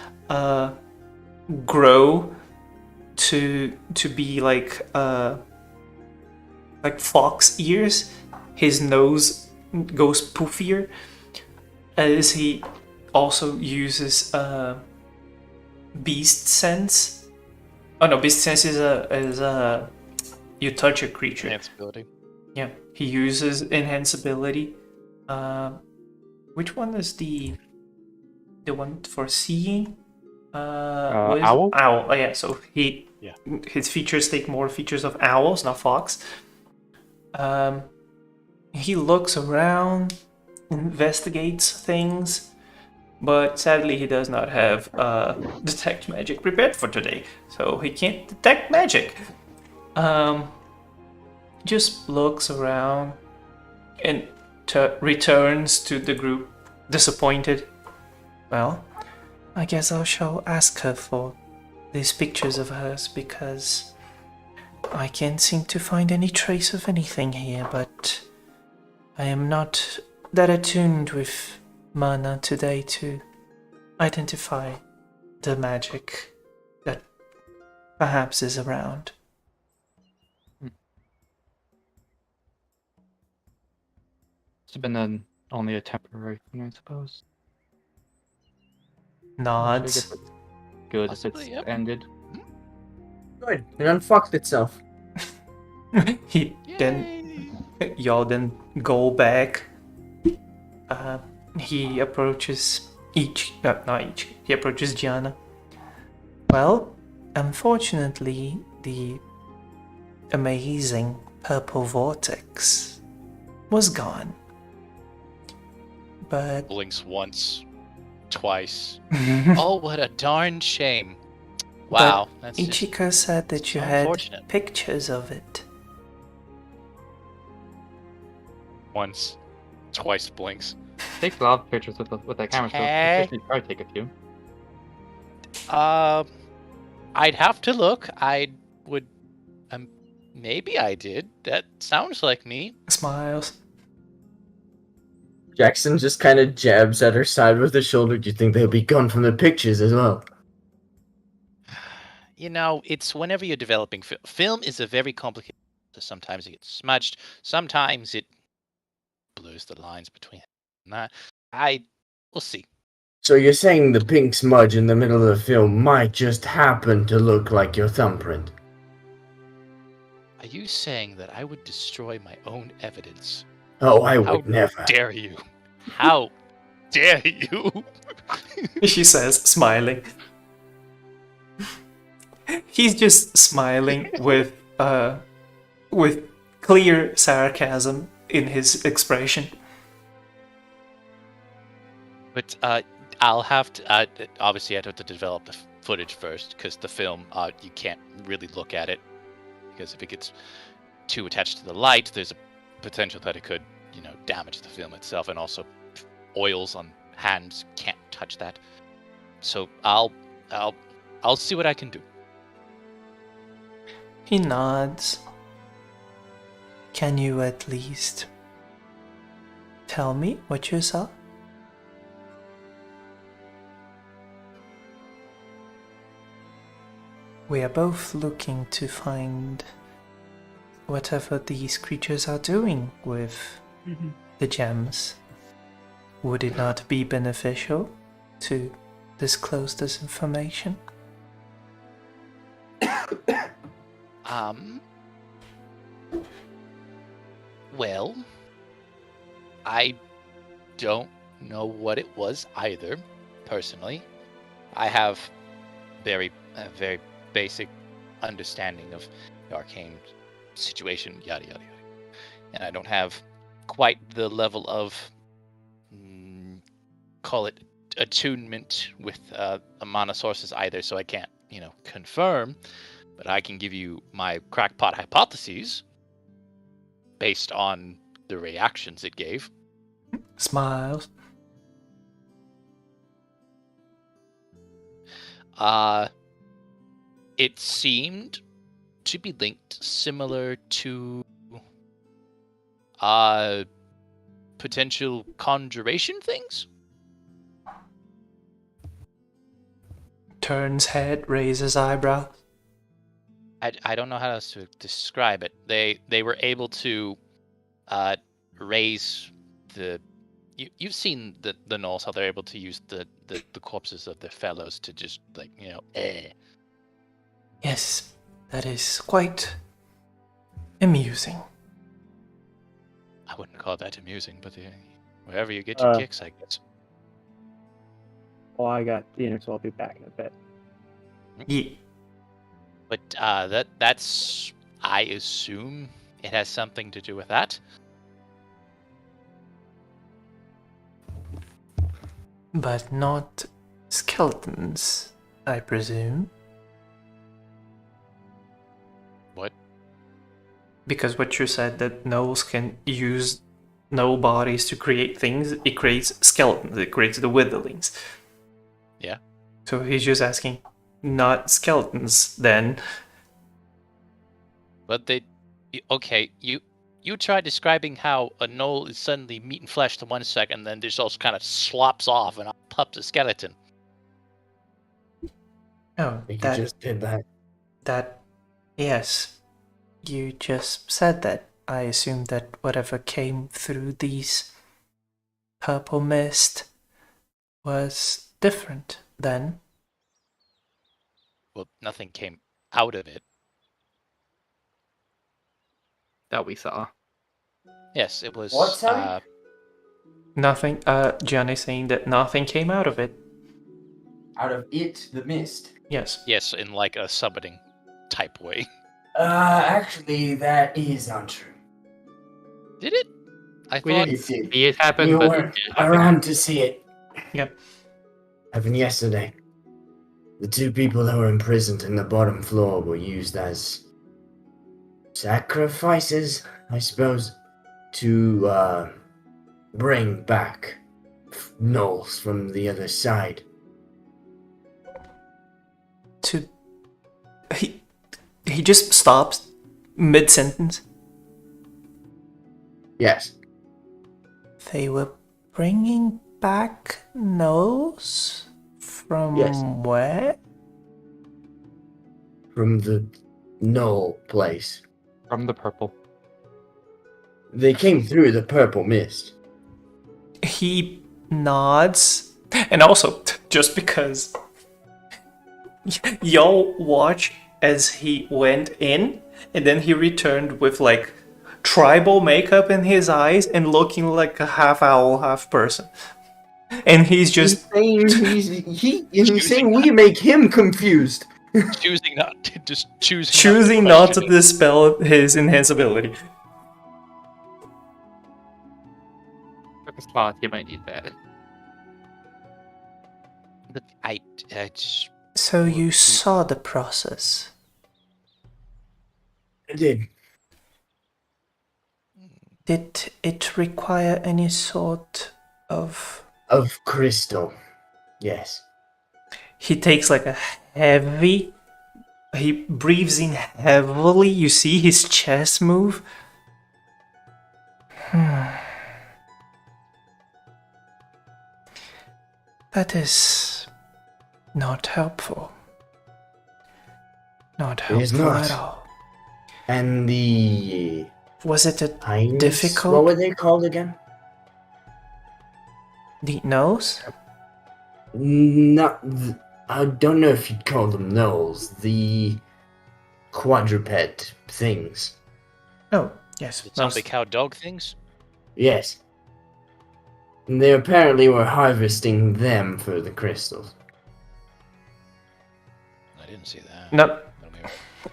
grow to be like fox ears. His nose goes poofier as he also uses beast sense. Oh no, beast sense is a you touch a creature. Enhanceability. Yeah, he uses enhanceability. Which one is the one for seeing? What is it? Owl? Owl. Oh yeah, so his features take more features of owls, not fox. He looks around, investigates things, but sadly he does not have detect magic prepared for today, so he can't detect magic. Just looks around and returns to the group disappointed. Well, I guess I shall ask her for these pictures of hers, because I can't seem to find any trace of anything here, but I am not that attuned with mana today to identify the magic that perhaps is around. It's been only a temporary thing, I suppose. Nods. Good Possibly, if it's yep. ended. Good. It unfucked itself. Y'all then go back. He approaches he approaches Gianna. Well, unfortunately, the amazing purple vortex was gone. But Blinks once, twice. Oh, what a darn shame. But Wow, that's just Ichiko said that you so had unfortunate. pictures of it. once, twice blinks. Take a lot of pictures with that camera, so Hey. you should probably take a few. I'd have to look. I would. Maybe I did. That sounds like me. Smiles. Jackson just kind of jabs at her side with his shoulder. Do you think they'll be gone from the pictures as well? You know, it's whenever you're developing film is a very complicated. Sometimes it gets smudged. Sometimes it blurs the lines between that. We'll see. So you're saying the pink smudge in the middle of the film might just happen to look like your thumbprint? Are you saying that I would destroy my own evidence? Oh, I How would never. dare you? How dare you? She says, smiling. He's just smiling with clear sarcasm in his expression. But I'll have to. Obviously, I'd have to develop the footage first, because the film, you can't really look at it, because if it gets too attached to the light, there's a potential that it could, damage the film itself, and also oils on hands can't touch that. So I'll see what I can do. He nods. Can you at least tell me what you saw? We are both looking to find whatever these creatures are doing with the gems. Would it not be beneficial to disclose this information? Well, I don't know what it was either, personally. I have a very basic understanding of the arcane situation, yada yada yada. And I don't have quite the level of, call it attunement with mana sources either, so I can't, confirm. But I can give you my crackpot hypotheses based on the reactions it gave. Smiles. It seemed to be linked similar to potential conjuration things. Turns head, raises eyebrow. I don't know how else to describe it. They were able to raise the. You've seen the gnolls, how they're able to use the corpses of their fellows to just Yes, that is quite amusing. I wouldn't call that amusing, but wherever you get your kicks, I guess. Well, I got dinner, so I'll be back in a bit. Yeah. But that's I assume it has something to do with that. But not skeletons, I presume. What? Because what you said, that gnolls can use gnoll bodies to create things, it creates skeletons, it creates the witherlings. Yeah. So he's just asking, not skeletons then. But okay, you try describing how a gnoll is suddenly meat and flesh to 1 second, then just also kind of slops off and pops a skeleton. Oh, You just did that. Yes. You just said that. I assumed that whatever came through these purple mist was different then. Well, nothing came out of it. That we saw. Yes, it was. What, sorry? Nothing, Johnny saying that nothing came out of it. Out of it, the mist. Yes. Yes, in like a summoning type way. Actually, that is untrue. Did it? I We thought. didn't It did. see it happen, You but weren't it happened. around to see it. Yep. Happened yesterday. The two people that were imprisoned in the bottom floor were used as sacrifices, I suppose, to bring back gnolls from the other side. To he just stops mid sentence. Yes, They were bringing back nose from Yes. where? from the gnoll place. From the purple. They came through the purple mist. He nods, and also just because y'all watch as he went in, and then he returned with like tribal makeup in his eyes and looking like a half owl, half person. And he's just He's saying we make him confused. Choosing not to just choosing not to dispel his enhanceability. Took a spot, you might need that. But I just So you saw the process. I did. Did it require any sort of... Of crystal. Yes. He takes like a heavy... He breathes in heavily. You see his chest move. That is not helpful. Not It is helpful not. at all. And the Was it a pines, difficult? what were they called again? The nose? I don't know if you'd call them gnolls. The quadruped things. Oh, yes. zombie cow dog things. Yes. And they apparently were harvesting them for the crystals. I didn't see that. No, But maybe-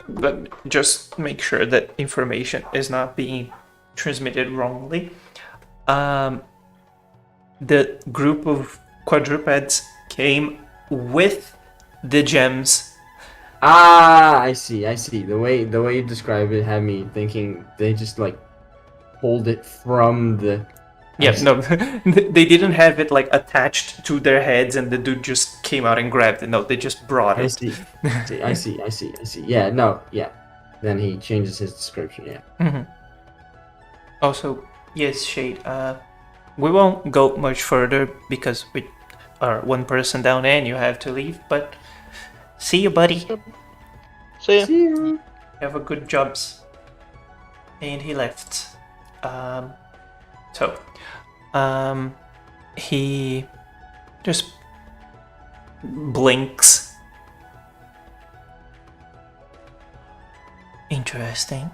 but just make sure that information is not being transmitted wrongly. The group of quadrupeds came with the gems. Ah, I see. The way you describe it had me thinking they just like pulled it from the. Yeah, no, they didn't have it like attached to their heads and the dude just came out and grabbed it. No, they just brought I it. see. I see. Yeah, no, yeah. Then he changes his description. Yeah. Mhm. Also, yes, Shade, we won't go much further because we are one person down and you have to leave, but see you, buddy. See ya. See ya. Have a good jobs. And he left. He just blinks. Interesting.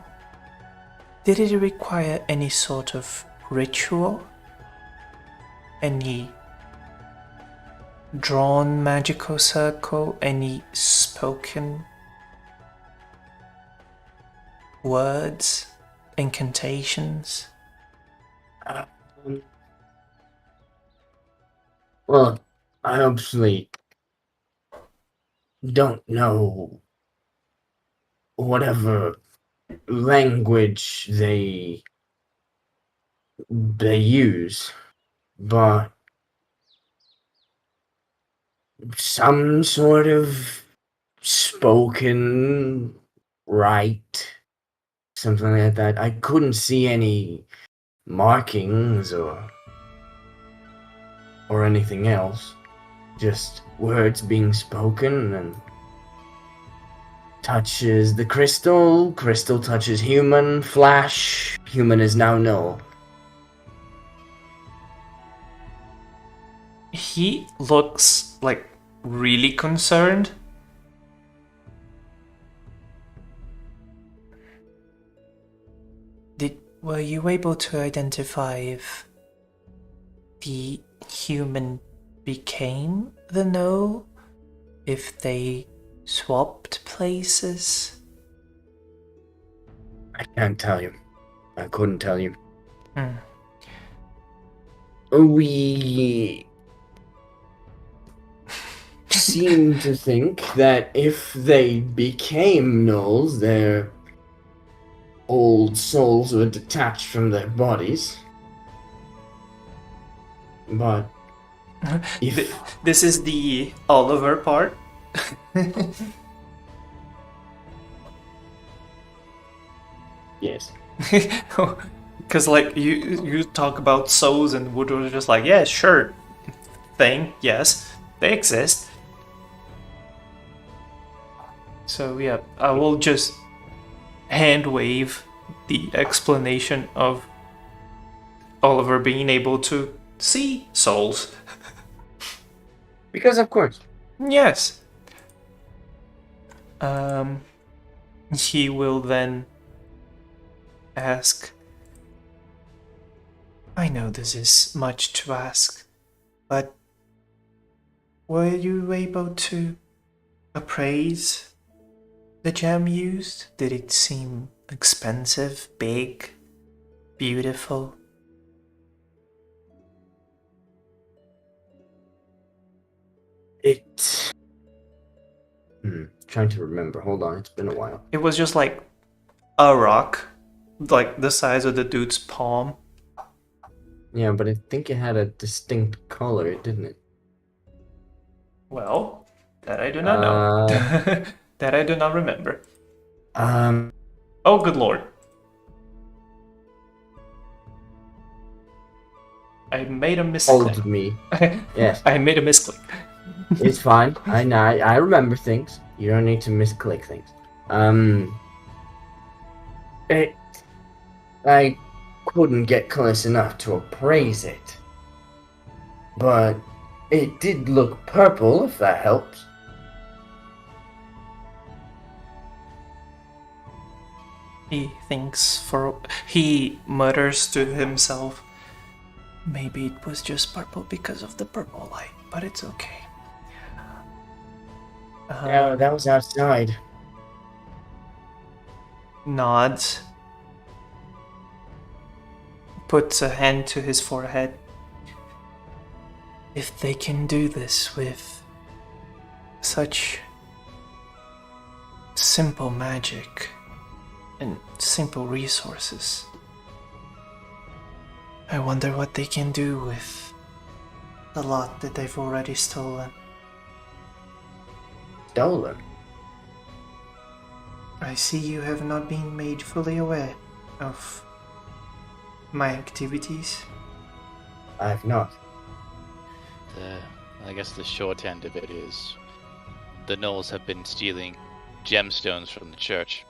Did it require any sort of ritual? Any drawn magical circle? Any spoken words? Incantations? Well, I obviously don't know whatever language they use, but some sort of spoken rite, something like that. I couldn't see any markings or anything else. Just words being spoken and touches the crystal, crystal touches human, flash, human is now null. He looks like really concerned. Were you able to identify if the human became the no? If they swapped places? I can't tell you. I couldn't tell you. Hmm. We seem to think that if they became gnolls, their old souls were detached from their bodies. But if This is the Oliver part. yes, Because like you talk about souls and Woodward was just like, yeah, sure, thing, yes, they exist. So yeah, I will just hand wave the explanation of Oliver being able to see souls. because of course. Yes. He will then ask, I know this is much to ask, but were you able to appraise the gem used? Did it seem expensive, big, beautiful? It. Trying to remember. Hold on, it's been a while. It was just like a rock, like the size of the dude's palm. Yeah, but I think it had a distinct color, didn't it? Well, that I do not know. That I do not remember. Oh, good lord. I made a misclick. Hold me. Yes. I made a misclick. It's fine. I remember things. You don't need to misclick things. I couldn't get close enough to appraise it, but it did look purple, if that helps. He mutters to himself, maybe it was just purple because of the purple light, but it's okay. Yeah, that was outside. Nods, puts a hand to his forehead. If they can do this with such simple magic and simple resources, I wonder what they can do with the lot that they've already stolen. Stolen? I see you have not been made fully aware of my activities. I've not. I guess the short end of it is the gnolls have been stealing gemstones from the church.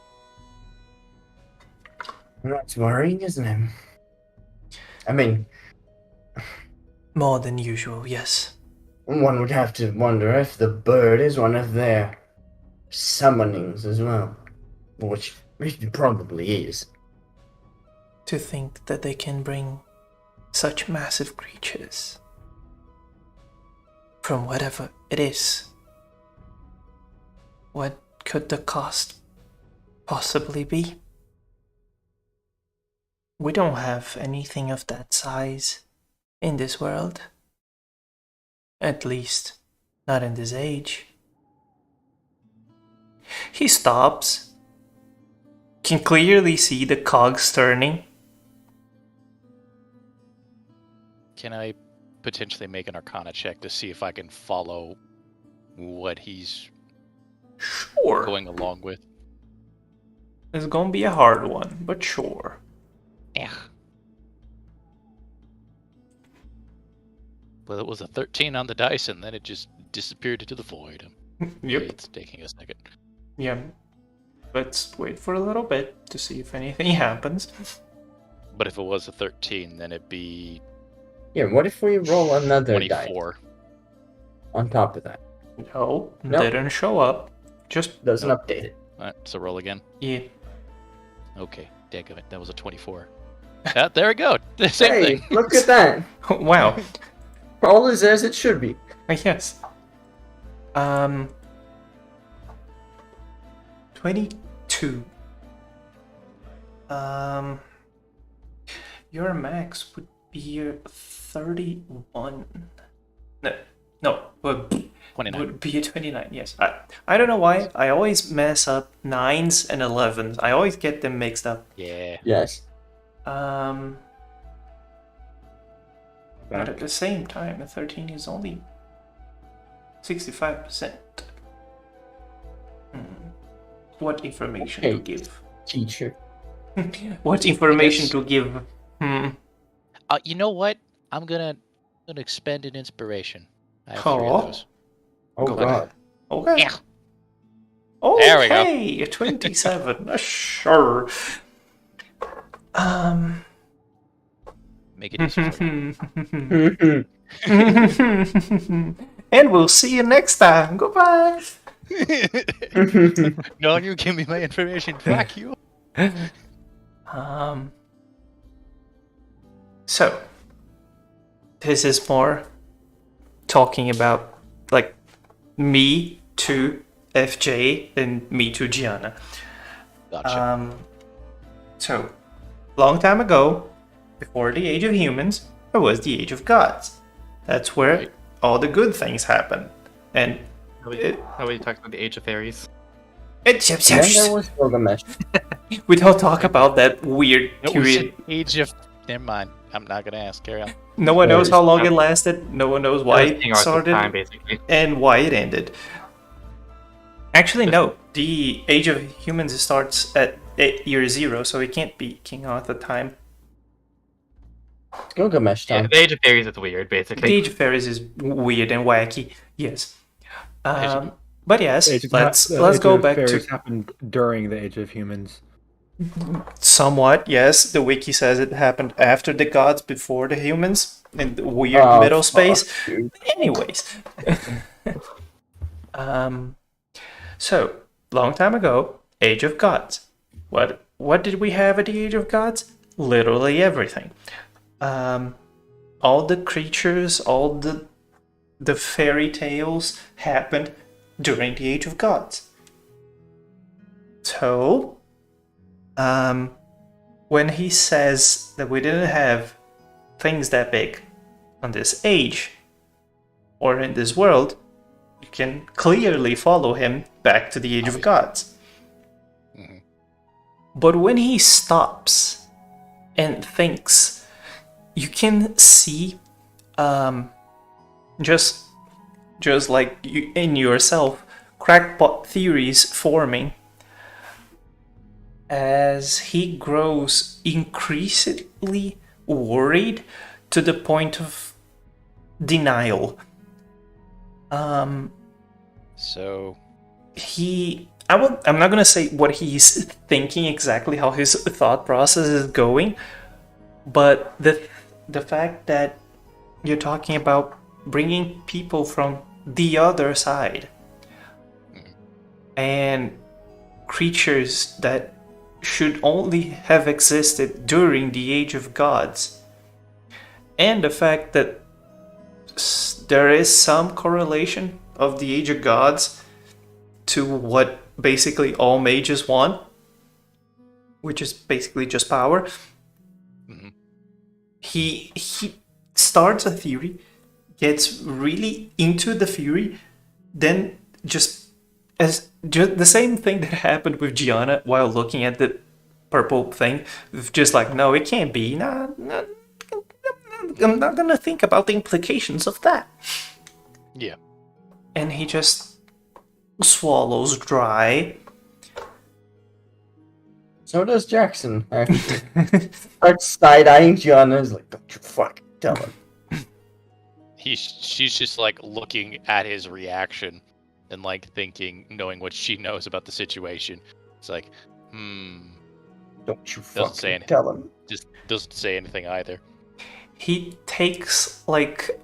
That's worrying, isn't it? I mean, More than usual, yes. one would have to wonder if the bird is one of their summonings as well. Which it probably is. To think that they can bring such massive creatures from whatever it is. What could the cost possibly be? We don't have anything of that size in this world. At least, not in this age. He stops. Can clearly see the cogs turning. Can I potentially make an Arcana check to see if I can follow what he's Sure. going along with? It's gonna be a hard one, but sure. Yeah. Well, it was a 13 on the dice, and then it just disappeared into the void. Yep. It's taking a second. Yeah. Let's wait for a little bit to see if anything happens. But if it was a 13, then it'd be Yeah, what if we roll another die 24. on top of that? No, Nope. didn't show up. Just Doesn't update it. Alright, so roll again. yeah. Okay, daggum it. That was a 24. There we go. The same Hey, thing. look at that. Wow. All is as it should be. Yes. 22. Your max would be 31. No, would 29. be 29. Yes. I don't know why. I always mess up 9s and 11s. I always get them mixed up. Yeah. Yes. But at the same time, a 13 is only 65%. What information to Okay. give? Teacher. What information to give? You know what? I'm gonna expend an inspiration. I have 3 Oh. of those. Oh Go god. Okay. Yeah. Okay, There we go. 27. Sure. Make it easy for you. And we'll see you next time. Goodbye. No, you give me my information back, you. So this is more talking about like me to FJ and me to Gianna. Gotcha. So long time ago, before the age of humans, there was the age of gods. That's where Right. all the good things happen. And Nobody talks about the Age of Fairies. Then there was Gilgamesh. we don't talk about that weird No, we period. said age of. Never mind. I'm not gonna ask. Carry on. No one knows how long it lasted. No one knows why King it Arthur's started time, basically. and why it ended. Actually, no. The age of humans starts at year 0, so it can't be King Arthur time. Gilgamesh Yeah, time. the Age of Fairies is weird, The basically. age of fairies is weird and wacky. Yes. Age But yes, Age of- let's the let's Age go of back Fairies to happened during the Age of Humans. somewhat. Yes, the wiki says it happened after the gods, before the humans, in the weird Oh, middle space. fuck, dude. Anyways, so long time ago, Age of Gods. What did we have at the Age of Gods? Literally everything. All the creatures, all the fairy tales happened during the Age of Gods. So, when he says that we didn't have things that big on this age or in this world, you can clearly follow him back to the Age of Gods. Mhm. But when he stops and thinks, you can see just like you, in yourself, crackpot theories forming as he grows increasingly worried to the point of denial. So I'm not gonna say what he's thinking exactly, how his thought process is going, but the fact that you're talking about bringing people from the other side and creatures that should only have existed during the Age of Gods, and the fact that there is some correlation of the Age of Gods to what basically all mages want, which is basically just power. Mhm. He starts a theory, gets really into the theory, then just the same thing that happened with Gianna while looking at the purple thing, just like, no, it can't be. Nah, I'm not gonna think about the implications of that. yeah. And he just swallows dry. So does Jackson. Starts side-eyeing Gianna. Is like, don't you fucking tell him. She's just like looking at his reaction and like thinking, knowing what she knows about the situation. It's like, Don't you Doesn't say fucking anything. tell him. just doesn't say anything either. He takes like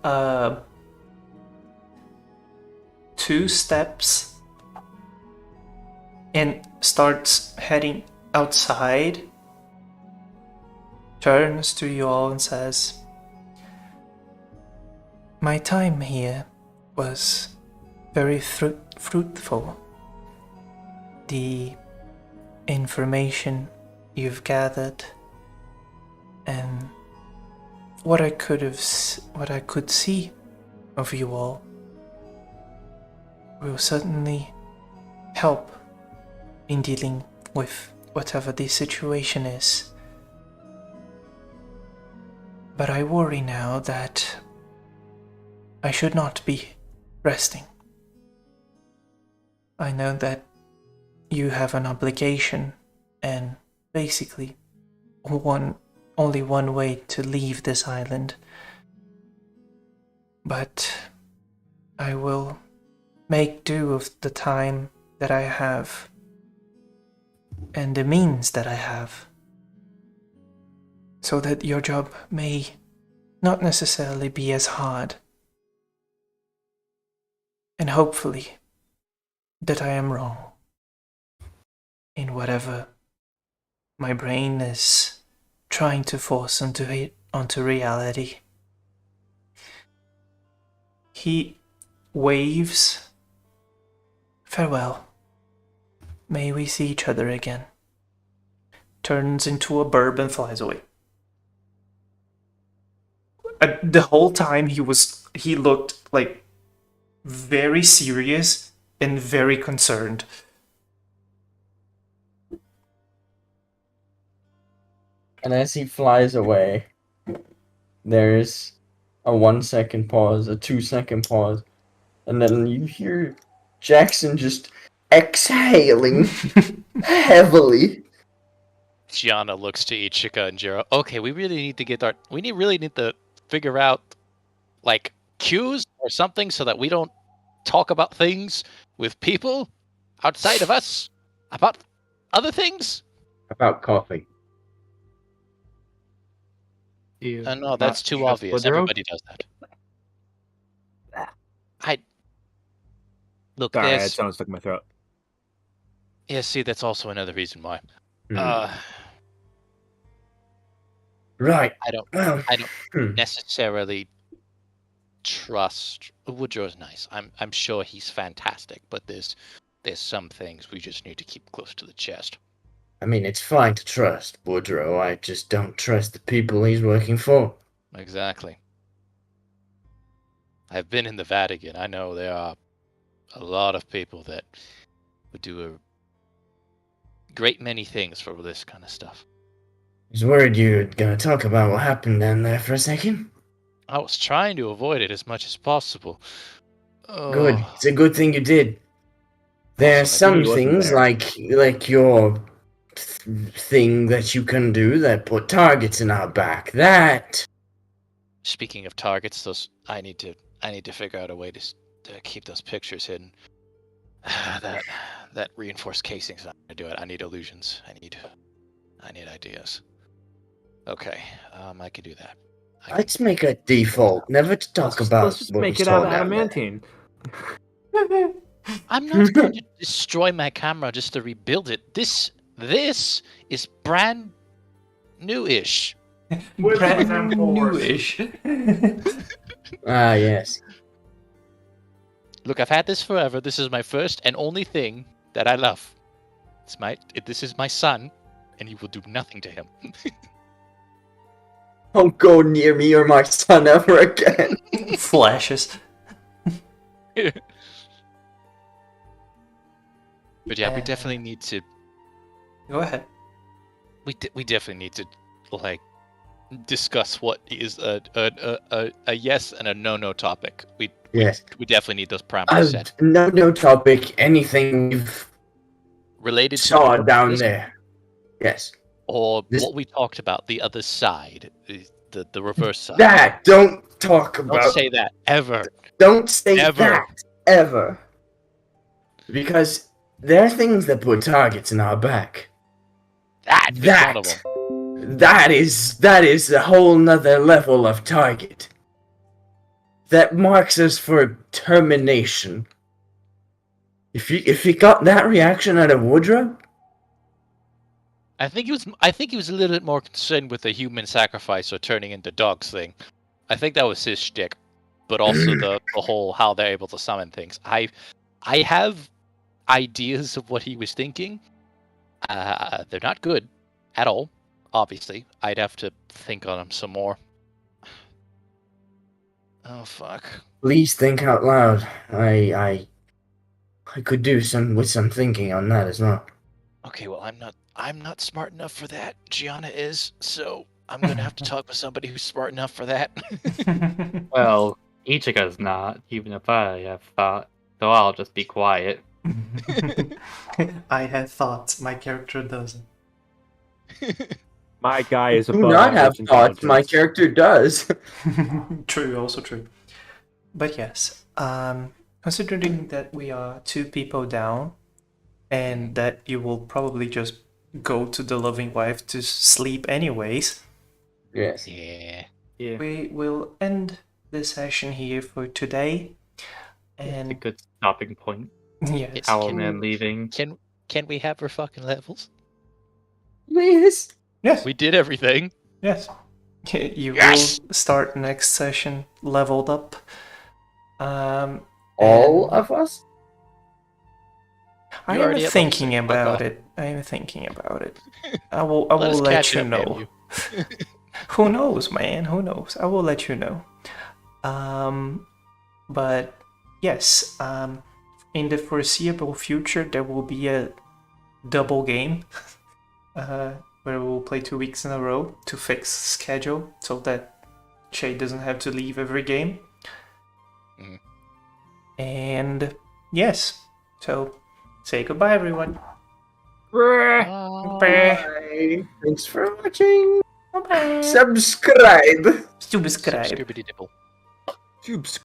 2 steps and starts heading outside, turns to you all and says, my time here was very fruitful. The information you've gathered and what I could see of you all will certainly help in dealing with whatever the situation is. But I worry now that I should not be resting. I know that you have an obligation and basically only one way to leave this island. But I will make do of the time that I have and the means that I have, so that your job may not necessarily be as hard. And hopefully that I am wrong in whatever my brain is trying to force onto reality. He waves. Farewell. May we see each other again. Turns into a burb and flies away. The whole time he looked like very serious and very concerned. And as he flies away, there's a 1 second pause, a 2 second pause, and then you hear Jackson just exhaling heavily. Gianna looks to Ichika and Jiro. Okay, we really need to figure out like cues or something so that we don't talk about things with people outside of us about other things. About coffee. No, that's too obvious. Everybody does that. Look, Sorry, I had there's something stuck in my throat. yeah. See, that's also another reason why. Right. I don't necessarily trust Woodrow's nice. I'm sure he's fantastic, but there's some things we just need to keep close to the chest. I mean, it's fine to trust Woodrow. I just don't trust the people he's working for. Exactly. I've been in the Vatican. I know there are a lot of people that would do a great many things for this kind of stuff. I was worried you were going to talk about what happened down there for a second. I was trying to avoid it as much as possible. Good. It's a good thing you did. There are some things like your thing that you can do that put targets in our back. That. Speaking of targets, I need to figure out a way to keep those pictures hidden. That reinforced casing's not gonna do it. I need illusions. I need ideas. Okay, I can do that. Let's make a default never to talk about. Let's just make it out of adamantine. I'm not going to destroy my camera just to rebuild it. This is brand new-ish. Brand new-ish. Ah, yes. Look, I've had this forever. This is my first and only thing that I love. This is my son, and you will do nothing to him. Don't go near me or my son ever again. Flashes. But yeah, we definitely need to. Go ahead. We definitely need to discuss what is a yes and a no topic. Yes. We definitely need those parameters set. No topic. Anything we've related saw to down there. Yes. Or what we talked about, the other side, the reverse side. That don't talk about. Don't say that ever. Don't say ever. that ever. Because there are things that put targets in our back. That is a whole nother level of target. That marks us for termination. If you got that reaction out of Woodrow, I think he was a little bit more concerned with the human sacrifice or turning into dogs thing. I think that was his shtick, but also the whole how they're able to summon things. I have ideas of what he was thinking. They're not good at all. Obviously, I'd have to think on them some more. Oh fuck. Please think out loud. I could do some thinking on that as well. Okay, well I'm not smart enough for that. Gianna is, so I'm gonna have to talk with somebody who's smart enough for that. Well, Ichigo's not, even if I have thought, so I'll just be quiet. I have thoughts. My character doesn't. My guy is Do above not have average thoughts. My intelligence. character does. True, also true. But yes, considering that we are 2 people down, and that you will probably just go to the loving wife to sleep anyways, Yes. Yeah. Yeah, we will end this session here for today. it's a And good stopping point. yes, Owlman leaving. Can we have our fucking levels? Please. yes, We did everything. yes. You Yes! will start next session leveled up. All And of us? I You're am already at level thinking 6, fuck about off. it. I am thinking about it. I will Let us let catch you up, damn know. you. Who knows, man? Who knows? I will let you know. But yes, in the foreseeable future, there will be a double game where we'll play 2 weeks in a row to fix schedule so that Shay doesn't have to leave every game. Mhm. And yes, so say goodbye, everyone. Bye. Bye. Thanks for watching. Bye. Subscribe. Subscribe. Subscribity dibble.